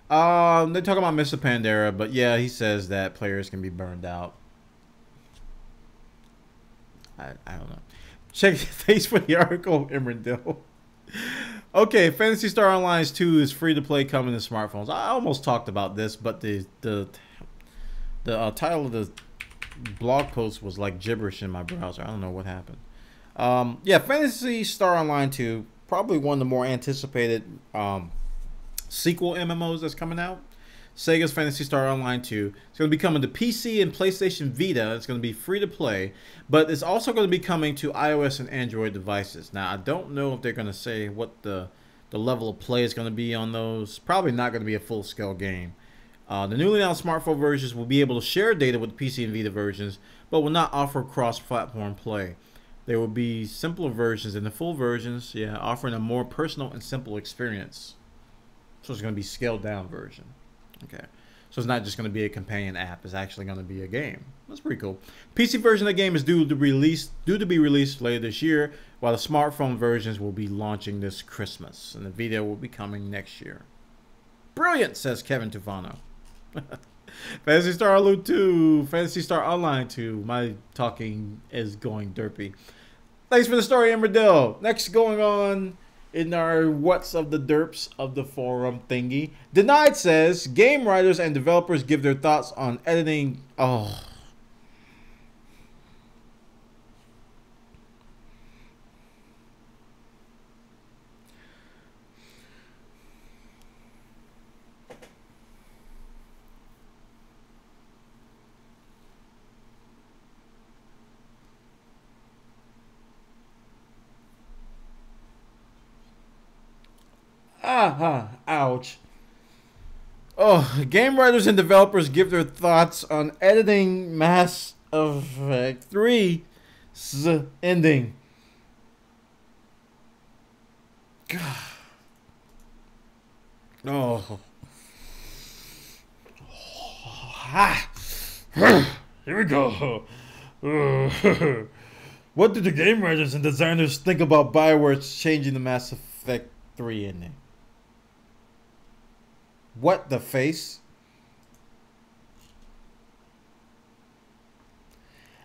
They're talking about Mr. Pandera, but yeah, he says that players can be burned out. I don't know. Thanks for the article, Emrandil. Okay, Fantasy Star Online 2 is free to play coming to smartphones. I almost talked about this, but the title of the blog post was like gibberish in my browser. I don't know what happened. Yeah, Fantasy Star Online 2, probably one of the more anticipated sequel MMOs that's coming out. Sega's Fantasy Star Online 2. It's going to be coming to PC and PlayStation Vita. It's going to be free to play, but it's also going to be coming to iOS and Android devices. Now, I don't know if they're going to say what the level of play is going to be on those. Probably not going to be a full-scale game. The newly announced smartphone versions will be able to share data with the PC and Vita versions, but will not offer cross-platform play. There will be simpler versions, and the full versions, yeah, offering a more personal and simple experience. So it's going to be scaled-down version. Okay, so it's not just going to be a companion app. It's actually going to be a game. That's pretty cool. PC version of the game is due to be released later this year, while the smartphone versions will be launching this Christmas, and the Vita will be coming next year. Brilliant, says Kevin Tufano. Fantasy Star Online 2, Fantasy Star Online 2. My talking is going derpy. Thanks for the story, Emradill. Next, going on in our what's of the derps of the forum thingy. Denied says game writers and developers give their thoughts on editing. Oh. Ouch. Oh, game writers and developers give their thoughts on editing Mass Effect 3's ending. God. Oh. Here we go. What do the game writers and designers think about BioWare's changing the Mass Effect 3 ending? What the face?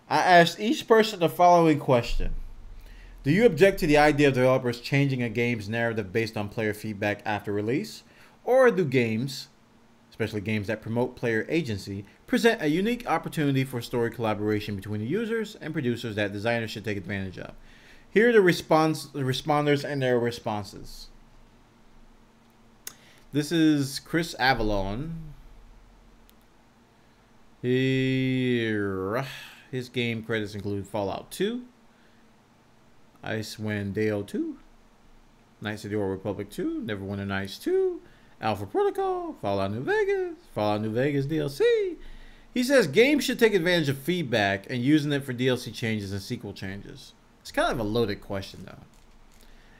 I asked each person the following question. Do you object to the idea of developers changing a game's narrative based on player feedback after release? Or do games, especially games that promote player agency, present a unique opportunity for story collaboration between the users and producers that designers should take advantage of? Here are the responders and their responses. This is Chris Avalon. Here, his game credits include Fallout 2, Icewind Dale 2, Knights of the Old Republic 2, Neverwinter Nights 2, Alpha Protocol, Fallout New Vegas DLC. He says games should take advantage of feedback and using it for DLC changes and sequel changes. It's kind of a loaded question, though.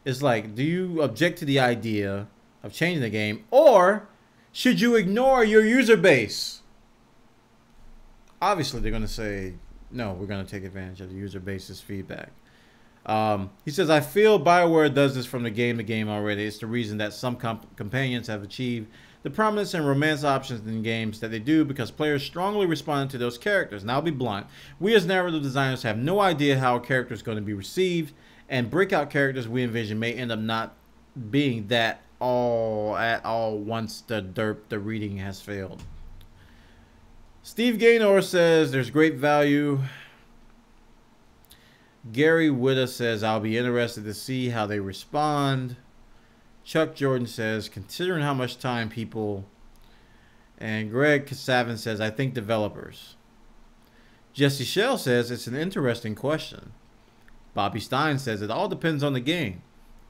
It's like, do you object to the idea of changing the game, or should you ignore your user base? Obviously, they're going to say, no, we're going to take advantage of the user base's feedback. He says, I feel BioWare does this from the game already. It's the reason that some companions have achieved the prominence and romance options in games that they do because players strongly responded to those characters. And I'll be blunt. We as narrative designers have no idea how a character is going to be received, and breakout characters we envision may end up not being that at all once the reading has failed. Steve Gaynor says there's great value. Gary Witta says I'll be interested to see how they respond. Chuck Jordan says considering how much time people. And Greg Kasavin says I think developers. Jesse Shell says it's an interesting question. Bobby Stein says it all depends on the game.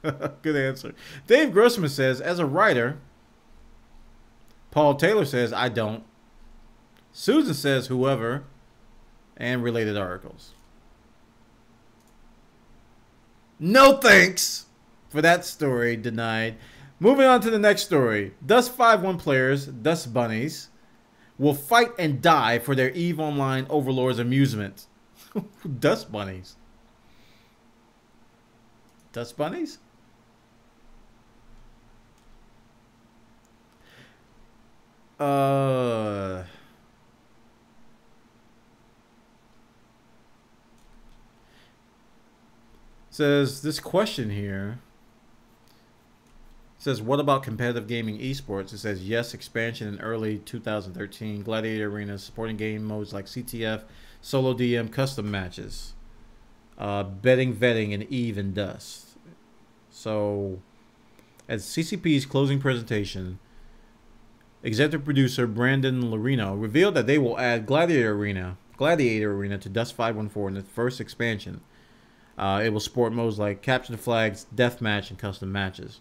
Good answer. Dave Grossman says as a writer. Paul Taylor says I don't. Susan says whoever. And related articles. No thanks for that story. Denied. Moving on to the next story. Dust 5-1 players, Dust Bunnies, will fight and die for their EVE Online overlords' amusement. Dust Bunnies. Dust Bunnies? Says this question here. Says what about competitive gaming esports? It says yes, expansion in early 2013, gladiator arenas supporting game modes like CTF, solo DM, custom matches, betting, vetting, and EVE and Dust. So, at CCP's closing presentation, executive producer Brandon Lorino revealed that they will add Gladiator Arena to Dust 514 in the first expansion. It will support modes like Capture the Flags, Deathmatch, and custom matches.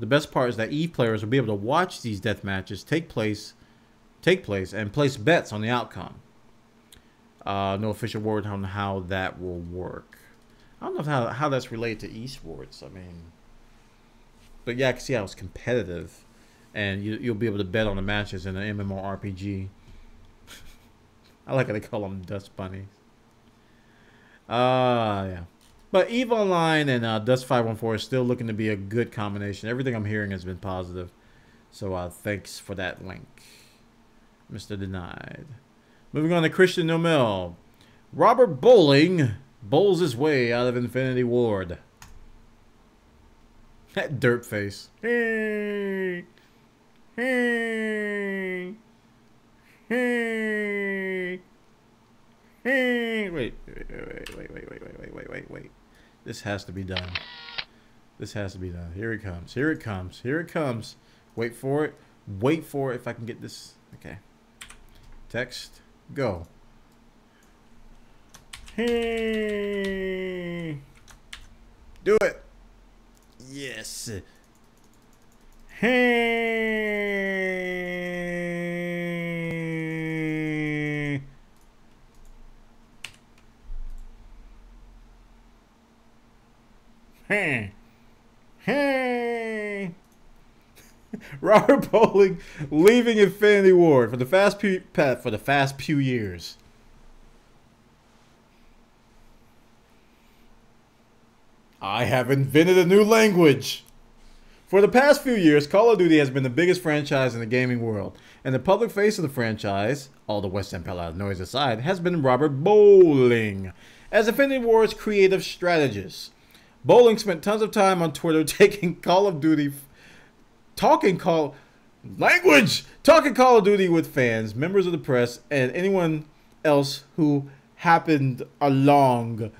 The best part is that EVE players will be able to watch these death matches take place and place bets on the outcome. No official word on how that will work. I don't know how that's related to esports. I mean, but yeah, I can see how it's competitive, and you'll be able to bet on the matches in an MMORPG. I like how they call them Dust Bunnies. Yeah. But EVE Online and Dust 514 is still looking to be a good combination. Everything I'm hearing has been positive. So thanks for that link, Mr. Denied. Moving on to Christian Nomel. Robert Bowling bowls his way out of Infinity Ward. That derp face. Hey. Hey. Hey. Hey. Wait. This has to be done. This has to be done. Here it comes. Here it comes. Here it comes. Wait for it. Wait for it if I can get this. Okay. Text. Go. Hey. Do it. Yes. Hey. Hey. Hey. Robert Bowling leaving Infinity Ward for the fast few years. I have invented a new language. For the past few years, Call of Duty has been the biggest franchise in the gaming world, and the public face of the franchise, all the West End Palace noise aside, has been Robert Bowling. As Infinity Ward's creative strategist, Bowling spent tons of time on Twitter talking Call of Duty with fans, members of the press, and anyone else who happened along.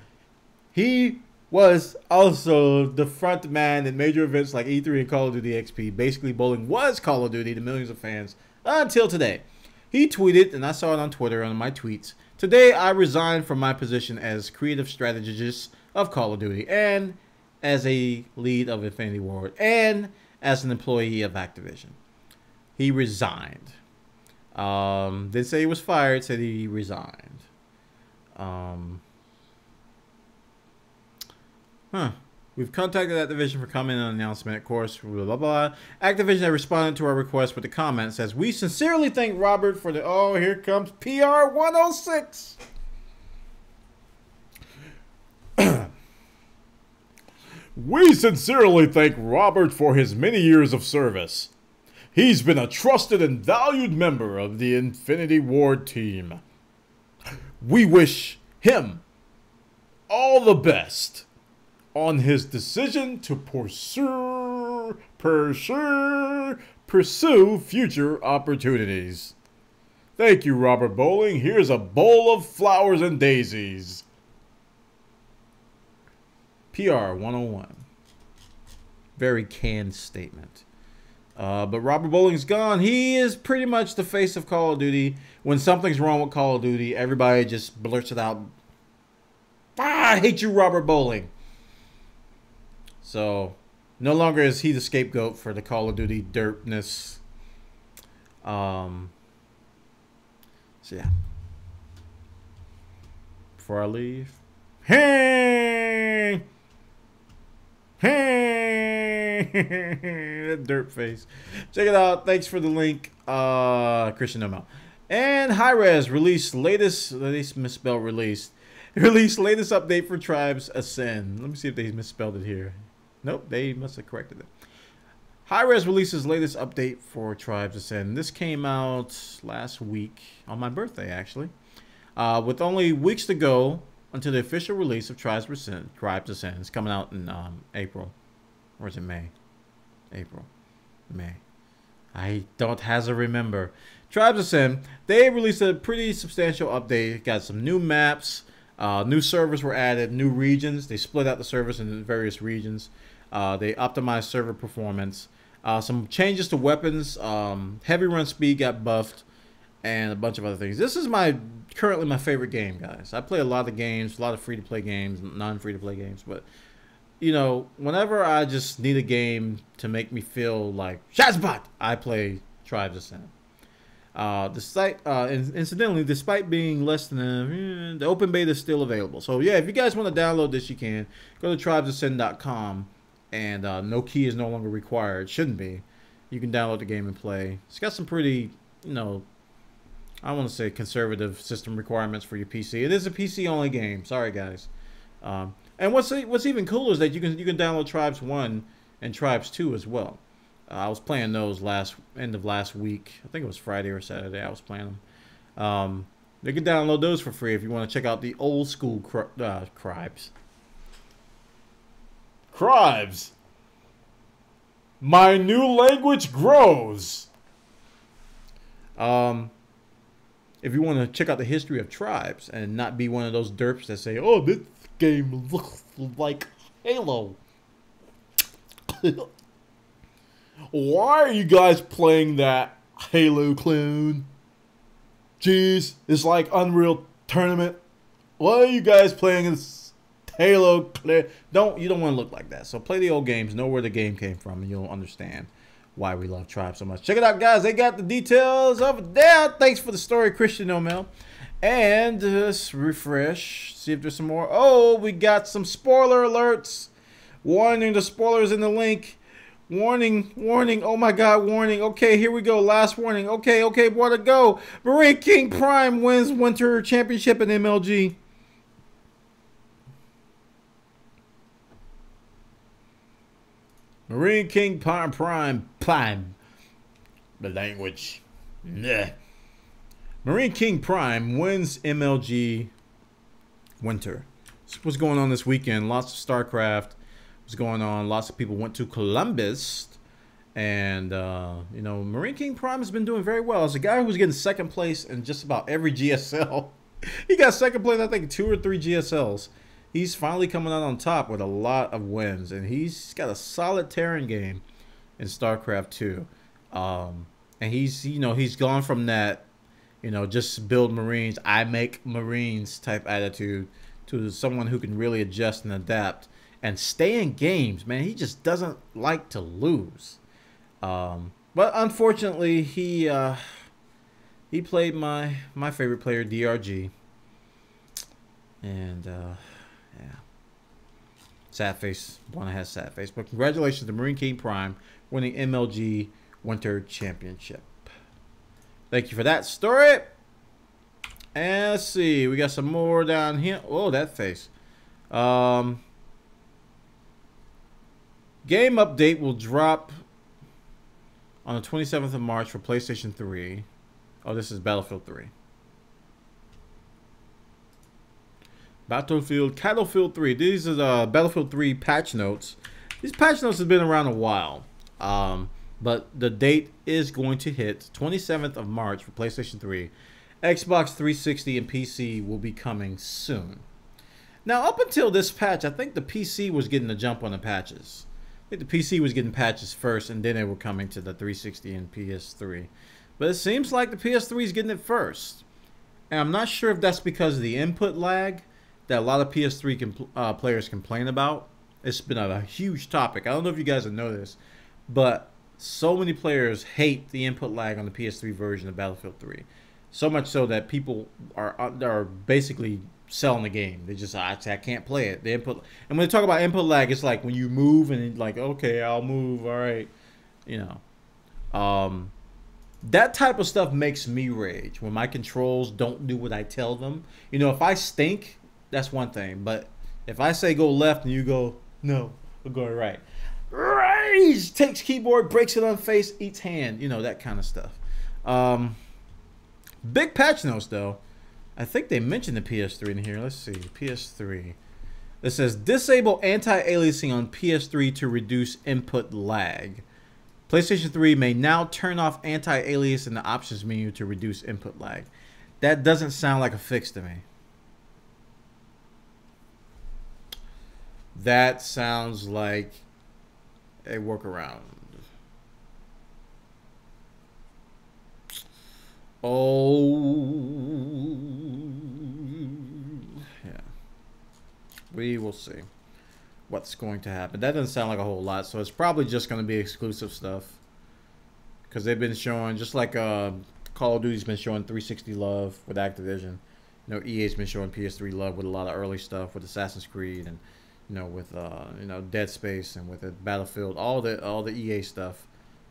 He was also the front man in major events like E3 and Call of Duty XP. Basically, Bowling was Call of Duty to millions of fans until today. He tweeted, and I saw it on Twitter on my tweets. Today, I resigned from my position as creative strategist of Call of Duty and as a lead of Infinity Ward and as an employee of Activision. He resigned. Didn't say he was fired, said he resigned. We've contacted Activision for comment on the announcement. Of course, blah, blah, blah. Activision has responded to our request with a comment. Says, we sincerely thank Robert for the... Oh, here comes PR 106. We sincerely thank Robert for his many years of service. He's been a trusted and valued member of the Infinity Ward team. We wish him all the best on his decision to pursue future opportunities. Thank you, Robert Bowling. Here's a bowl of flowers and daisies. PR 101. Very canned statement. But Robert Bowling's gone. He is pretty much the face of Call of Duty. When something's wrong with Call of Duty, everybody just blurts it out. I hate you, Robert Bowling. So, no longer is he the scapegoat for the Call of Duty dirtness. So, yeah. Before I leave. Hey! Hey! That dirt face. Check it out. Thanks for the link. Christian Nomel. And Hi-Rez released latest latest update for Tribes Ascend. Let me see if they misspelled it here. Nope, they must have corrected it. Hi-Rez releases latest update for Tribes Ascend. This came out last week, on my birthday actually. With only weeks to go until the official release of Tribes Ascend. It's coming out in April. Or is it May? April. May. I don't hazard remember. Tribes Ascend, they released a pretty substantial update. Got some new maps. New servers were added, new regions. They split out the servers into various regions. They optimized server performance. Some changes to weapons. Heavy run speed got buffed, and a bunch of other things. This is currently my favorite game, guys. I play a lot of games, a lot of free-to-play games, non-free-to-play games. But, you know, whenever I just need a game to make me feel like Shazbot, I play Tribes Ascend. Incidentally, despite being less than the open beta is still available. So yeah, if you guys want to download this, you can go to tribesascend.com, and no key is no longer required. Shouldn't be. You can download the game and play. It's got some pretty, you know, I want to say conservative system requirements for your PC. It is a PC only game. Sorry guys. And what's even cooler is that you can download Tribes 1 and Tribes 2 as well. I was playing those end of last week. I think it was Friday or Saturday. I was playing them. You can download those for free if you want to check out the old school Tribes. Tribes. My new language grows. If you want to check out the history of Tribes and not be one of those derps that say, "Oh, this game looks like Halo." Why are you guys playing that Halo clone? Jeez, it's like Unreal Tournament. Why are you guys playing this Halo clone? You don't want to look like that. So play the old games, know where the game came from, and you'll understand why we love Tribe so much. Check it out, guys. They got the details over there. Thanks for the story, Christian Nomel. And let's refresh, see if there's some more. Oh, we got some spoiler alerts. Warning, the spoilers in the link. Warning, warning, oh my god, warning. Okay, here we go, last warning. Okay, Bwana, go. Marine King Prime wins Winter Championship in MLG. Marine King Prime. The language. Nah. Marine King Prime wins MLG Winter. What's going on this weekend? Lots of StarCraft was going on. Lots of people went to Columbus, and you know, Marine King Prime has been doing very well. As a guy who was getting second place in just about every GSL, he got second place, I think 2 or 3 GSLs. He's finally coming out on top with a lot of wins, and he's got a solid Terran game in StarCraft 2. And he's gone from that you know, just build Marines, I make Marines type attitude, to someone who can really adjust and adapt and stay in games. Man, he just doesn't like to lose. But unfortunately, he played my favorite player, DRG, and yeah, sad face. Bwana has sad face. But congratulations to Marine King Prime winning MLG Winter Championship. Thank you for that story. And let's see, we got some more down here. Oh, that face. Game update will drop on the 27th of March for PlayStation 3. Oh, this is Battlefield 3. Battlefield 3. These are Battlefield 3 patch notes. These patch notes have been around a while. But the date is going to hit 27th of March for PlayStation 3. Xbox 360 and PC will be coming soon. Now, up until this patch, I think the PC was getting the jump on the patches. I think the PC was getting patches first, and then they were coming to the 360 and PS3. But it seems like the PS3 is getting it first. And I'm not sure if that's because of the input lag that a lot of PS3 players complain about. It's been a huge topic. I don't know if you guys have noticed, but so many players hate the input lag on the PS3 version of Battlefield 3. So much so that people are basically selling the game. They just, I can't play it. The input, and when they talk about input lag, it's like when you move and like, okay, I'll move, all right, you know. That type of stuff makes me rage when my controls don't do what I tell them. You know, if I stink, that's one thing, but if I say go left and you go no, we're going right. Rage! Takes keyboard, breaks it on face, eats hand. You know, that kind of stuff. Big patch notes, though. I think they mentioned the PS3 in here. Let's see. PS3. It says, disable anti-aliasing on PS3 to reduce input lag. PlayStation 3 may now turn off anti-alias in the options menu to reduce input lag. That doesn't sound like a fix to me. That sounds like a workaround. Oh, yeah. We will see what's going to happen. That doesn't sound like a whole lot, so it's probably just going to be exclusive stuff. Because they've been showing, just like Call of Duty's been showing 360 love with Activision. You know, EA's been showing PS3 love with a lot of early stuff with Assassin's Creed and, you know, with you know, Dead Space and with the Battlefield, all the EA stuff.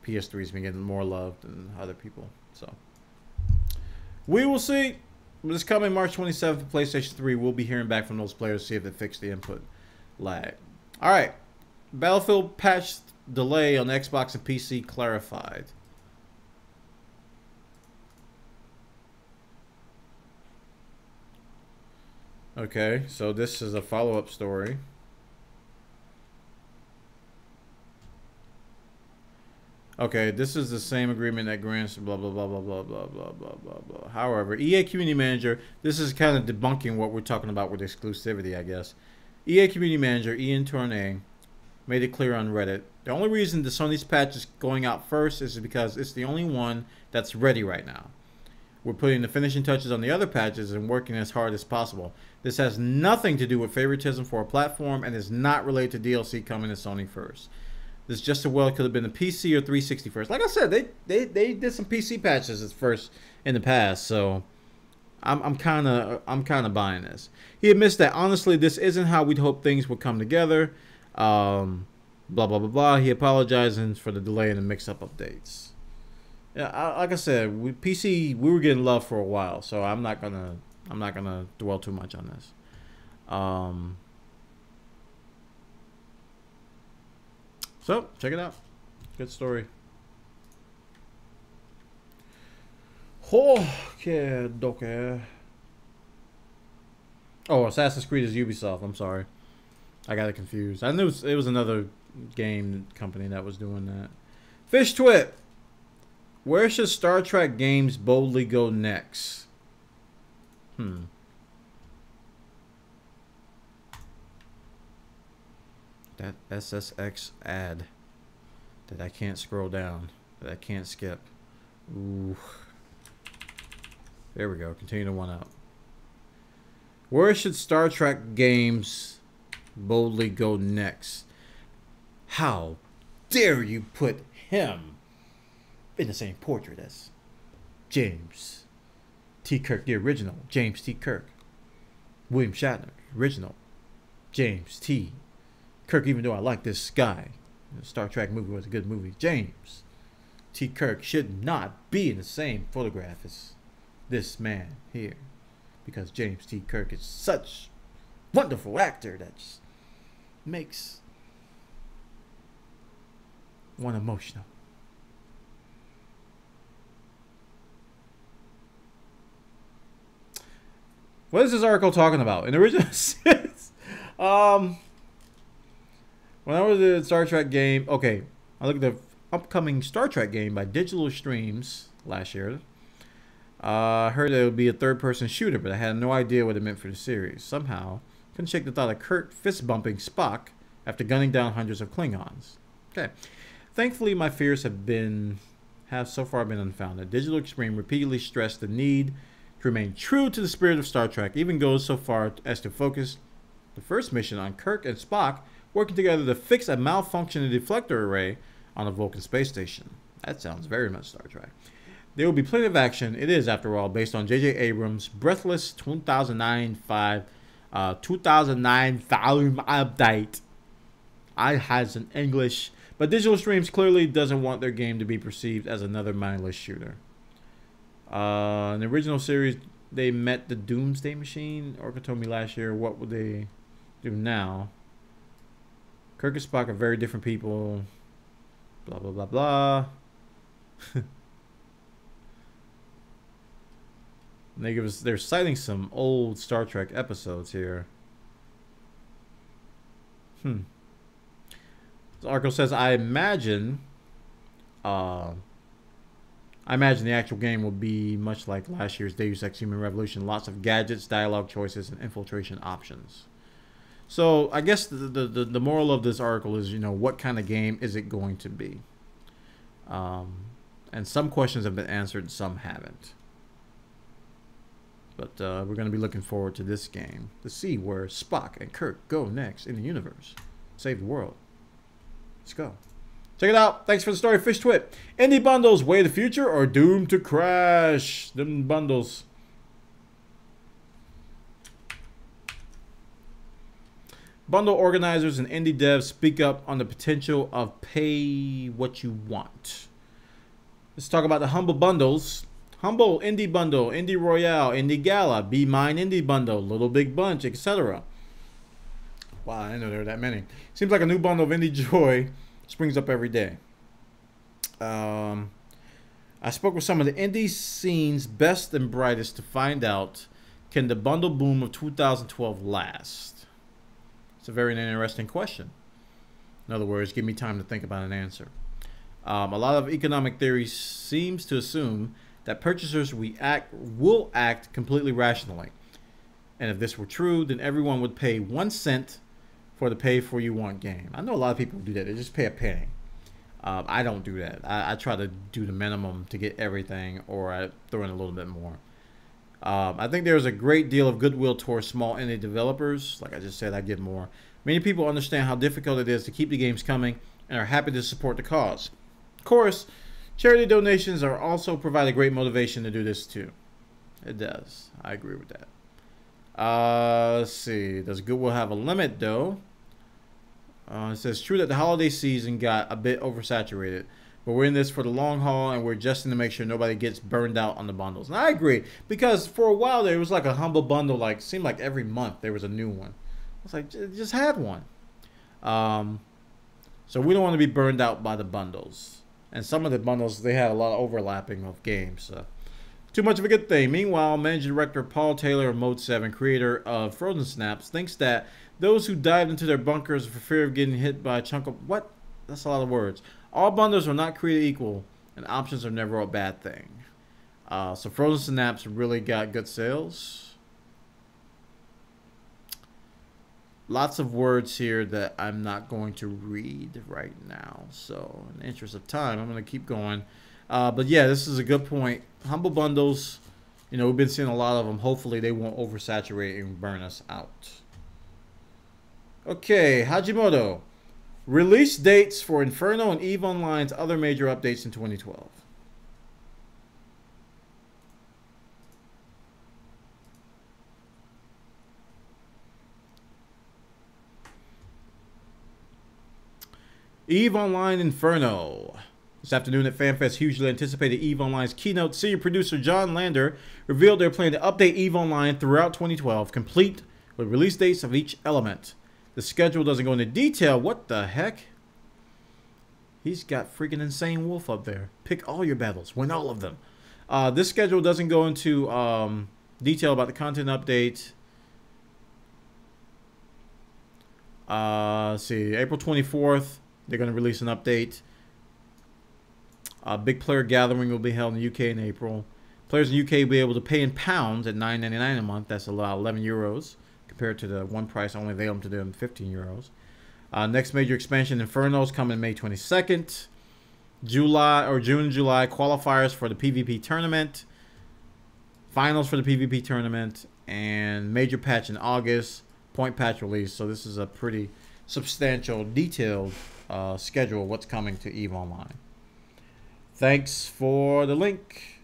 PS3's been getting more love than other people. So we will see. This coming March 27th for PlayStation 3, we'll be hearing back from those players to see if they fix the input lag. All right, Battlefield patch delay on Xbox and PC clarified. Okay, so this is a follow-up story. Okay, this is the same agreement that grants blah, blah, blah, blah, blah, blah, blah, blah, blah, blah. However, EA Community Manager, this is kind of debunking what we're talking about with exclusivity, I guess. EA Community Manager, Ian Tournay, made it clear on Reddit. The only reason the Sony's patch is going out first is because it's the only one that's ready right now. We're putting the finishing touches on the other patches and working as hard as possible. This has nothing to do with favoritism for a platform and is not related to DLC coming to Sony first. This just as well could have been a PC or 360 first. Like I said, they did some PC patches at first in the past, so I'm kind of buying this. He admits that honestly, this isn't how we'd hope things would come together. Blah blah blah blah. He apologizes for the delay in the mix-up updates. Yeah, like I said, PC we were getting love for a while, so I'm not gonna dwell too much on this. So, check it out. Good story. Okay, doke. Oh, Assassin's Creed is Ubisoft. I'm sorry. I got it confused. I knew it was another game company that was doing that. Fish Twit. Where should Star Trek games boldly go next? That SSX ad that I can't scroll down, that I can't skip. Ooh. There we go. Continue to one up. Where should Star Trek games boldly go next? How dare you put him in the same portrait as James T. Kirk, the original James T. Kirk. William Shatner, original James T. Kirk, even though I like this guy. The Star Trek movie was a good movie. James T. Kirk should not be in the same photograph as this man here. Because James T. Kirk is such a wonderful actor that just makes one emotional. What is this article talking about? In the original sense, when I was in the Star Trek game, okay, I looked at the upcoming Star Trek game by Digital Streams last year. I heard it would be a third-person shooter, but I had no idea what it meant for the series. Somehow, couldn't shake the thought of Kirk fist-bumping Spock after gunning down hundreds of Klingons. Okay, thankfully, my fears have so far been unfounded. Digital Extreme repeatedly stressed the need to remain true to the spirit of Star Trek, even goes so far as to focus the first mission on Kirk and Spock working together to fix a malfunctioning deflector array on a Vulcan space station. That sounds very much Star Trek. There will be plenty of action. It is, after all, based on J.J. Abrams' breathless 2009 volume update. I has an English, but Digital Streams clearly doesn't want their game to be perceived as another mindless shooter. In the original series, they met the Doomsday Machine. Orca told me last year, what would they do now? Kirk and Spock are very different people. Blah, blah, blah, blah. They're citing some old Star Trek episodes here. This article says, I imagine the actual game will be much like last year's Deus Ex Human Revolution. Lots of gadgets, dialogue choices, and infiltration options. So I guess the moral of this article is, you know, what kind of game is it going to be? And some questions have been answered, some haven't. But we're going to be looking forward to this game to see where Spock and Kirk go next in the universe. Save the world. Let's go. Check it out. Thanks for the story, Fish Twit. Indie bundles, way of the future or doomed to crash? Them bundles. Bundle organizers and indie devs speak up on the potential of pay what you want. Let's talk about the humble bundles. Humble, Indie Bundle, Indie Royale, Indie Gala, Be Mine Indie Bundle, Little Big Bunch, etc. Wow, I didn't know there were that many. Seems like a new bundle of Indie Joy springs up every day. I spoke with some of the indie scene's best and brightest to find out, can the bundle boom of 2012 last? It's a very interesting question. In other words, give me time to think about an answer. A lot of economic theory seems to assume that purchasers will act completely rationally. And if this were true, then everyone would pay 1 cent for the pay for you want game. I know a lot of people do that. They just pay a penny. I don't do that. I try to do the minimum to get everything, or I throw in a little bit more. I think there's a great deal of goodwill towards small indie developers. Like I just said, I give more. Many people understand how difficult it is to keep the games coming and are happy to support the cause. Of course, charity donations are also provide a great motivation to do this too. It does. I agree with that. Let's see. Does Goodwill have a limit though? It says, true that the holiday season got a bit oversaturated, but we're in this for the long haul and we're adjusting to make sure nobody gets burned out on the bundles. And I agree, because for a while there was like a humble bundle, like seemed like every month there was a new one. I was like, just have one. So we don't want to be burned out by the bundles. And some of the bundles, they had a lot of overlapping of games. So too much of a good thing. Meanwhile, managing director Paul Taylor of Mode 7, creator of Frozen Snaps, thinks that those who dived into their bunkers for fear of getting hit by a chunk of... What? That's a lot of words. All bundles are not created equal, and options are never a bad thing. So Frozen Snaps really got good sales. Lots of words here that I'm not going to read right now. So in the interest of time, I'm going to keep going. But yeah, this is a good point. Humble bundles, You know, we've been seeing a lot of them. Hopefully they won't oversaturate and burn us out. Okay, Hajimoto. Release dates for Inferno and EVE Online's other major updates in 2012. EVE Online Inferno. This afternoon at FanFest, hugely anticipated EVE Online's keynote, senior producer John Lander revealed their plan to update EVE Online throughout 2012, complete with release dates of each element. The schedule doesn't go into detail. What the heck? He's got freaking Insane Wolf up there. Pick all your battles. Win all of them. This schedule doesn't go into detail about the content update. Let's see. April 24th, they're going to release an update. A big player gathering will be held in the UK in April. Players in the UK will be able to pay in pounds at $9.99 a month. That's about 11 euros. Compared to the one price only available to them, 15 euros. Next major expansion, Inferno's coming May 22nd. June and July qualifiers for the PvP tournament. Finals for the PvP tournament. And major patch in August. Point patch release. So this is a pretty substantial, detailed schedule of what's coming to EVE Online. Thanks for the link,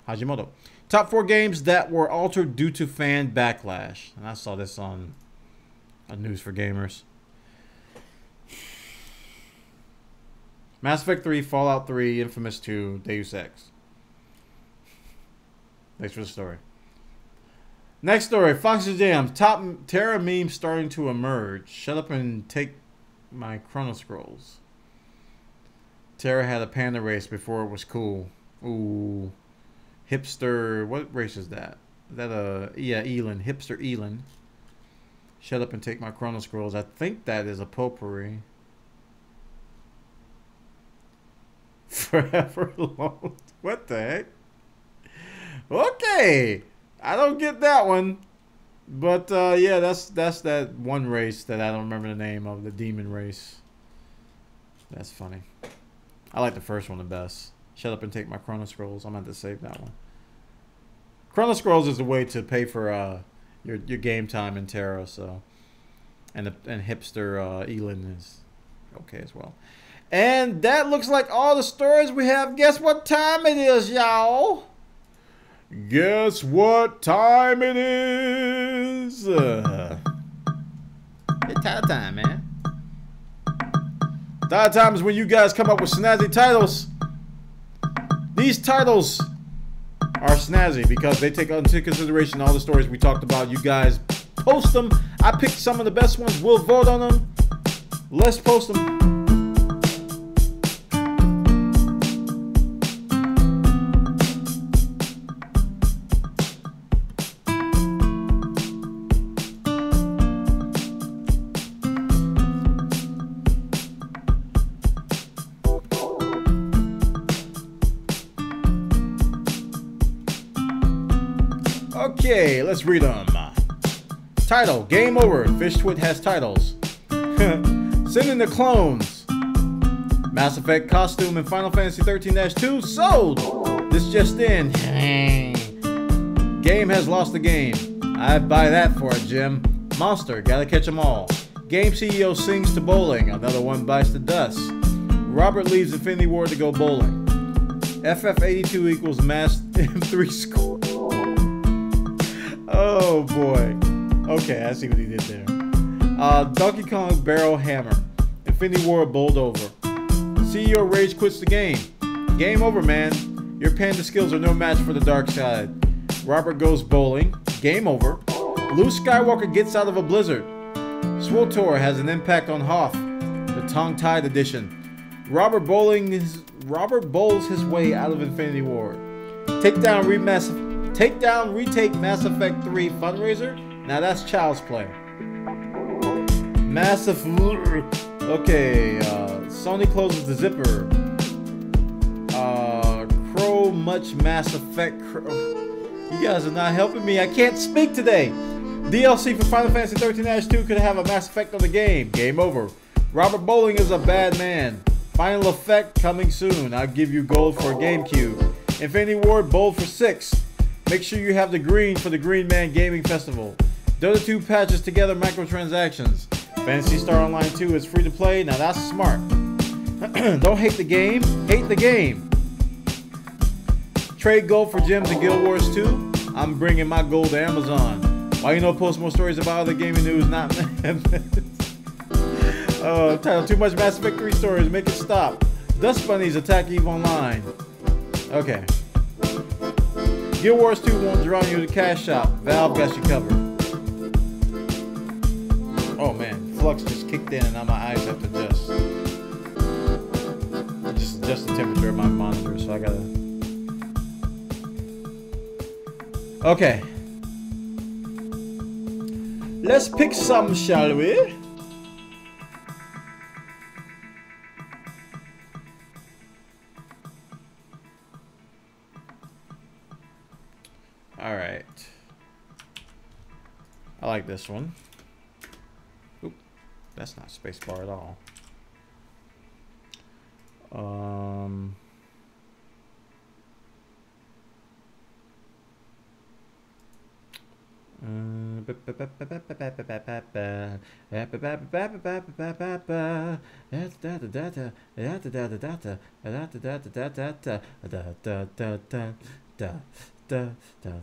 Hajimoto. Top 4 games that were altered due to fan backlash. And I saw this on News for Gamers. Mass Effect 3, Fallout 3, Infamous 2, Deus Ex. Thanks for the story. Next story. Fox's Jams. Top Terra memes starting to emerge. Shut up and take my Chrono Scrolls. Terra had a panda race before it was cool. Ooh. Hipster, what race is that? Is that yeah, Elin, hipster Elin. Shut up and take my Chrono Scrolls. I think that is a potpourri. Forever alone. What the heck? Okay, I don't get that one, but yeah, that's that one race that I don't remember the name of, the demon race. That's funny. I like the first one the best. Shut up and take my Chrono Scrolls. I'm going to save that one. Chrono Scrolls is a way to pay for your game time in Terra, so and hipster Elin is okay as well. And that looks like all the stories we have. Guess what time it is, y'all? Guess what time it is? It's title time, man. Title time is when you guys come up with snazzy titles. These titles are snazzy because they take into consideration all the stories we talked about. You guys post them. I picked some of the best ones. We'll vote on them. Let's post them. Okay, let's read them. Title, Game Over. FishTwit has titles. Sending the Clones. Mass Effect costume in Final Fantasy XIII-2 sold. This just in. Game has lost the game. I'd buy that for it, Jim. Monster, gotta catch them all. Game CEO sings to bowling. Another one bites the dust. Robert leaves Infinity Ward to go bowling. FF82 equals Mass M3 score. Oh boy. Okay, I see what he did there. Donkey Kong Barrel Hammer. Infinity War bowled over. CEO Rage quits the game. Game over, man. Your panda skills are no match for the dark side. Robert goes bowling. Game over. Luke Skywalker gets out of a blizzard. Swotor has an impact on Hoth. The tongue-tied edition. Robert bowls his way out of Infinity War. Takedown retake Mass Effect 3 fundraiser. Now that's child's play. Massive. Okay. Sony closes the zipper. Crow much Mass Effect. You guys are not helping me. I can't speak today. DLC for Final Fantasy XIII-2 could have a Mass Effect on the game. Game over. Robert Bowling is a bad man. Final Effect coming soon. I'll give you gold for a GameCube. Infinity Ward bowled for 6. Make sure you have the green for the Green Man Gaming Festival. Dota 2 patches together microtransactions. Fantasy Star Online 2 is free to play. Now that's smart. Don't hate the game, hate the game. Trade gold for gems in Guild Wars 2. I'm bringing my gold to Amazon. Why you don't post more stories about other gaming news? Not title too much Mass Effect 3 stories. Make it stop. Dust Bunnies attack EVE Online. Okay. Guild Wars 2 won't draw you to cash shop. Valve got you covered. Oh man, Flux just kicked in and now my eyes have to adjust. Just adjust the temperature of my monitor, so I gotta. Okay. Let's pick some, shall we? Alright. I like this one. Oop, that's not spacebar at all.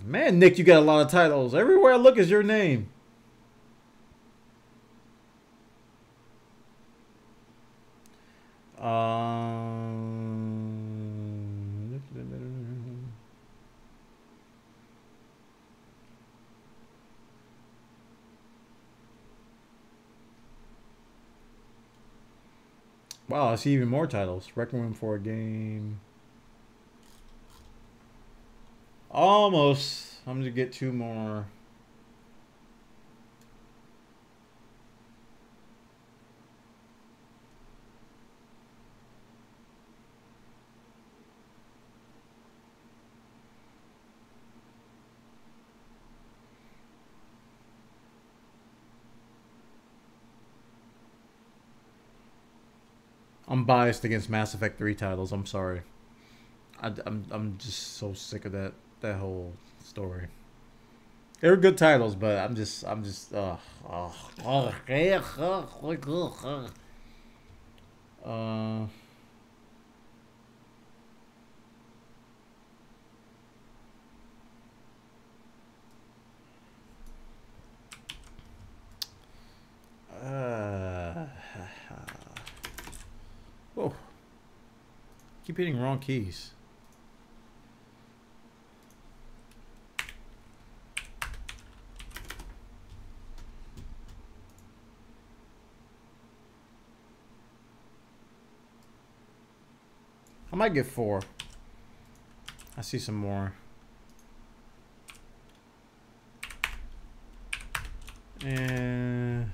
Man, Nick, you got a lot of titles. Everywhere I look is your name. Wow, I see even more titles. Requiem for a Game. Almost. I'm gonna get two more. I'm biased against Mass Effect 3 titles. I'm sorry. I'm just so sick of that whole story. They were good titles, but I'm just whoa. Keep hitting wrong keys. I might get 4. I see some more. And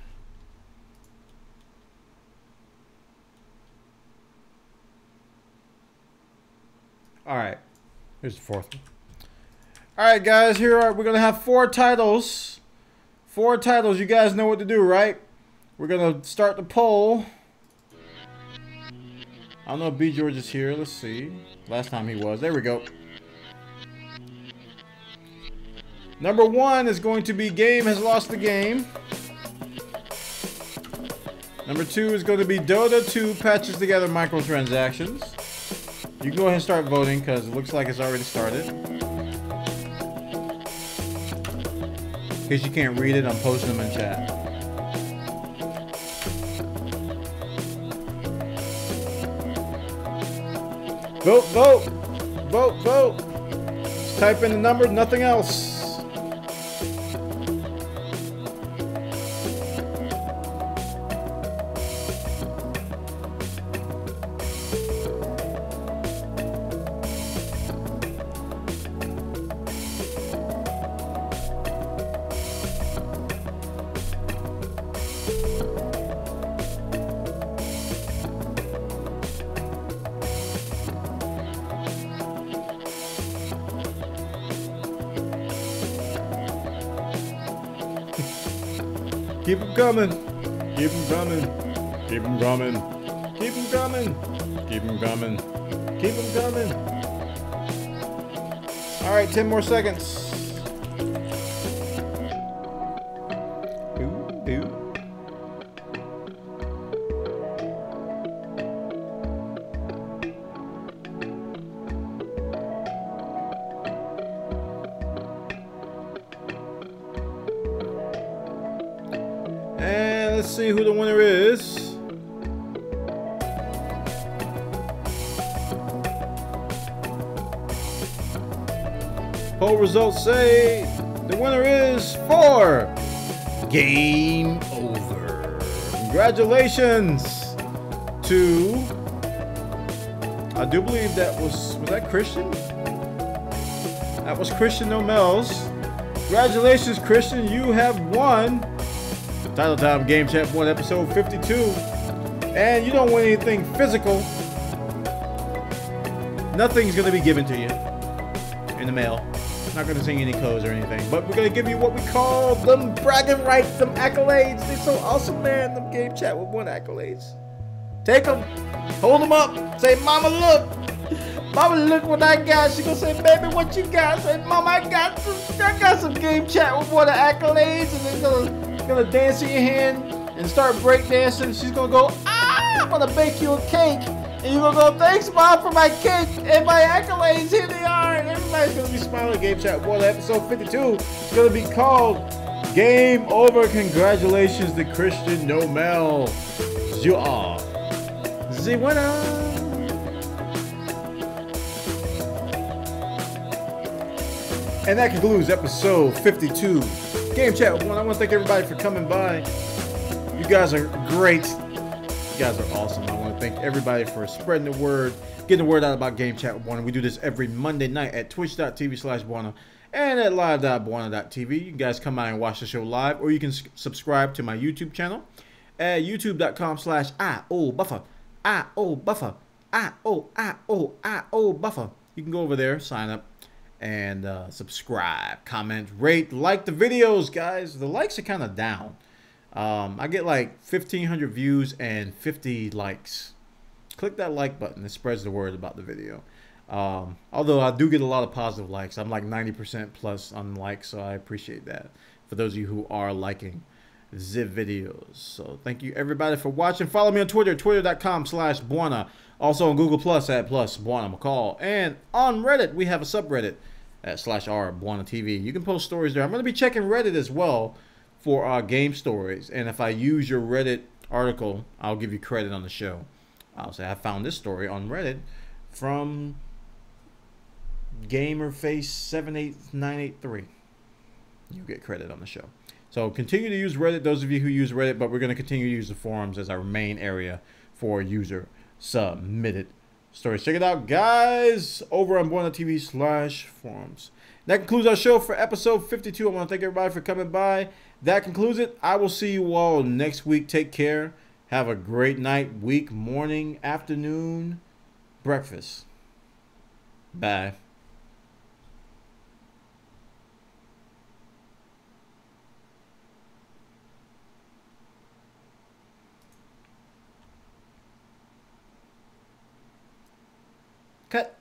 all right, here's the 4th one. All right, guys, we're gonna have 4 titles. 4 titles. You guys know what to do, right? We're gonna start the poll. I don't know if B George is here. Let's see. Last time he was. There we go. Number 1 is going to be Game Has Lost the Game. Number 2 is going to be Dota 2 Patches Together Microtransactions. You can go ahead and start voting because it looks like it's already started. In case you can't read it, I'm posting them in chat. Vote, vote, vote, vote. Just type in the number, nothing else. Keep them coming. Keep them coming. Keep them coming. Keep them coming. Keep them coming. Keep them coming. All right, 10 more seconds. And let's see who the winner is. Poll results say the winner is for Game Over. Congratulations to, I do believe that was that Christian? That was Christian Nomels. Congratulations, Christian, you have won Title Time Game Chat 1 episode 52. And you don't win anything physical. Nothing's gonna be given to you in the mail. Not gonna sing any codes or anything, but we're gonna give you what we call them bragging rights, them accolades. They're so awesome, man. Them Game Chat with 1 accolades. Take them, hold them up, say, "Mama, look, Mama, look what I got." She gonna say, "Baby, what you got?" Say, "Mama, I got some Game Chat with 1 accolades," and then gonna dance in your hand and start break dancing. She's gonna go, "Ah, I'm gonna bake you a cake." And you're gonna go, "Thanks, Mom, for my cake and my accolades. Here they are." And everybody's gonna be smiling. Game Chat 1, episode 52. It's gonna be called Game Over. Congratulations to Christian Nomel. You are the winner. And that concludes episode 52. Game Chat 1. I want to thank everybody for coming by. You guys are great. You guys are awesome. I want to thank everybody for spreading the word, getting the word out about Game Chat with Bwana. We do this every Monday night at twitch.tv/Bwana and at live.bwana.tv. You guys come by and watch the show live, or you can subscribe to my YouTube channel at youtube.com/IOBuffer. IOBuffer. IOBuffer. You can go over there, sign up, and subscribe, comment, rate, like the videos, guys. The likes are kind of down. I get like 1,500 views and 50 likes. Click that like button. It spreads the word about the video. Although I do get a lot of positive likes. I'm like 90% plus on likes, so I appreciate that. For those of you who are liking the videos. So thank you everybody for watching. Follow me on Twitter, twitter.com/Bwana. Also on Google Plus at +Bwana McCall. And on Reddit, we have a subreddit at /r_BwanaTV. You can post stories there. I'm going to be checking Reddit as well for game stories, and if I use your Reddit article, I'll give you credit on the show. I'll say I found this story on Reddit from GamerFace78983. You get credit on the show. So continue to use Reddit, those of you who use Reddit, but we're going to continue to use the forums as our main area for user submitted stories. Check it out, guys, over on BwanaTV/forums. That concludes our show for episode 52. I want to thank everybody for coming by. That concludes it. I will see you all next week. Take care. Have a great night, week, morning, afternoon, breakfast. Bye. Cut.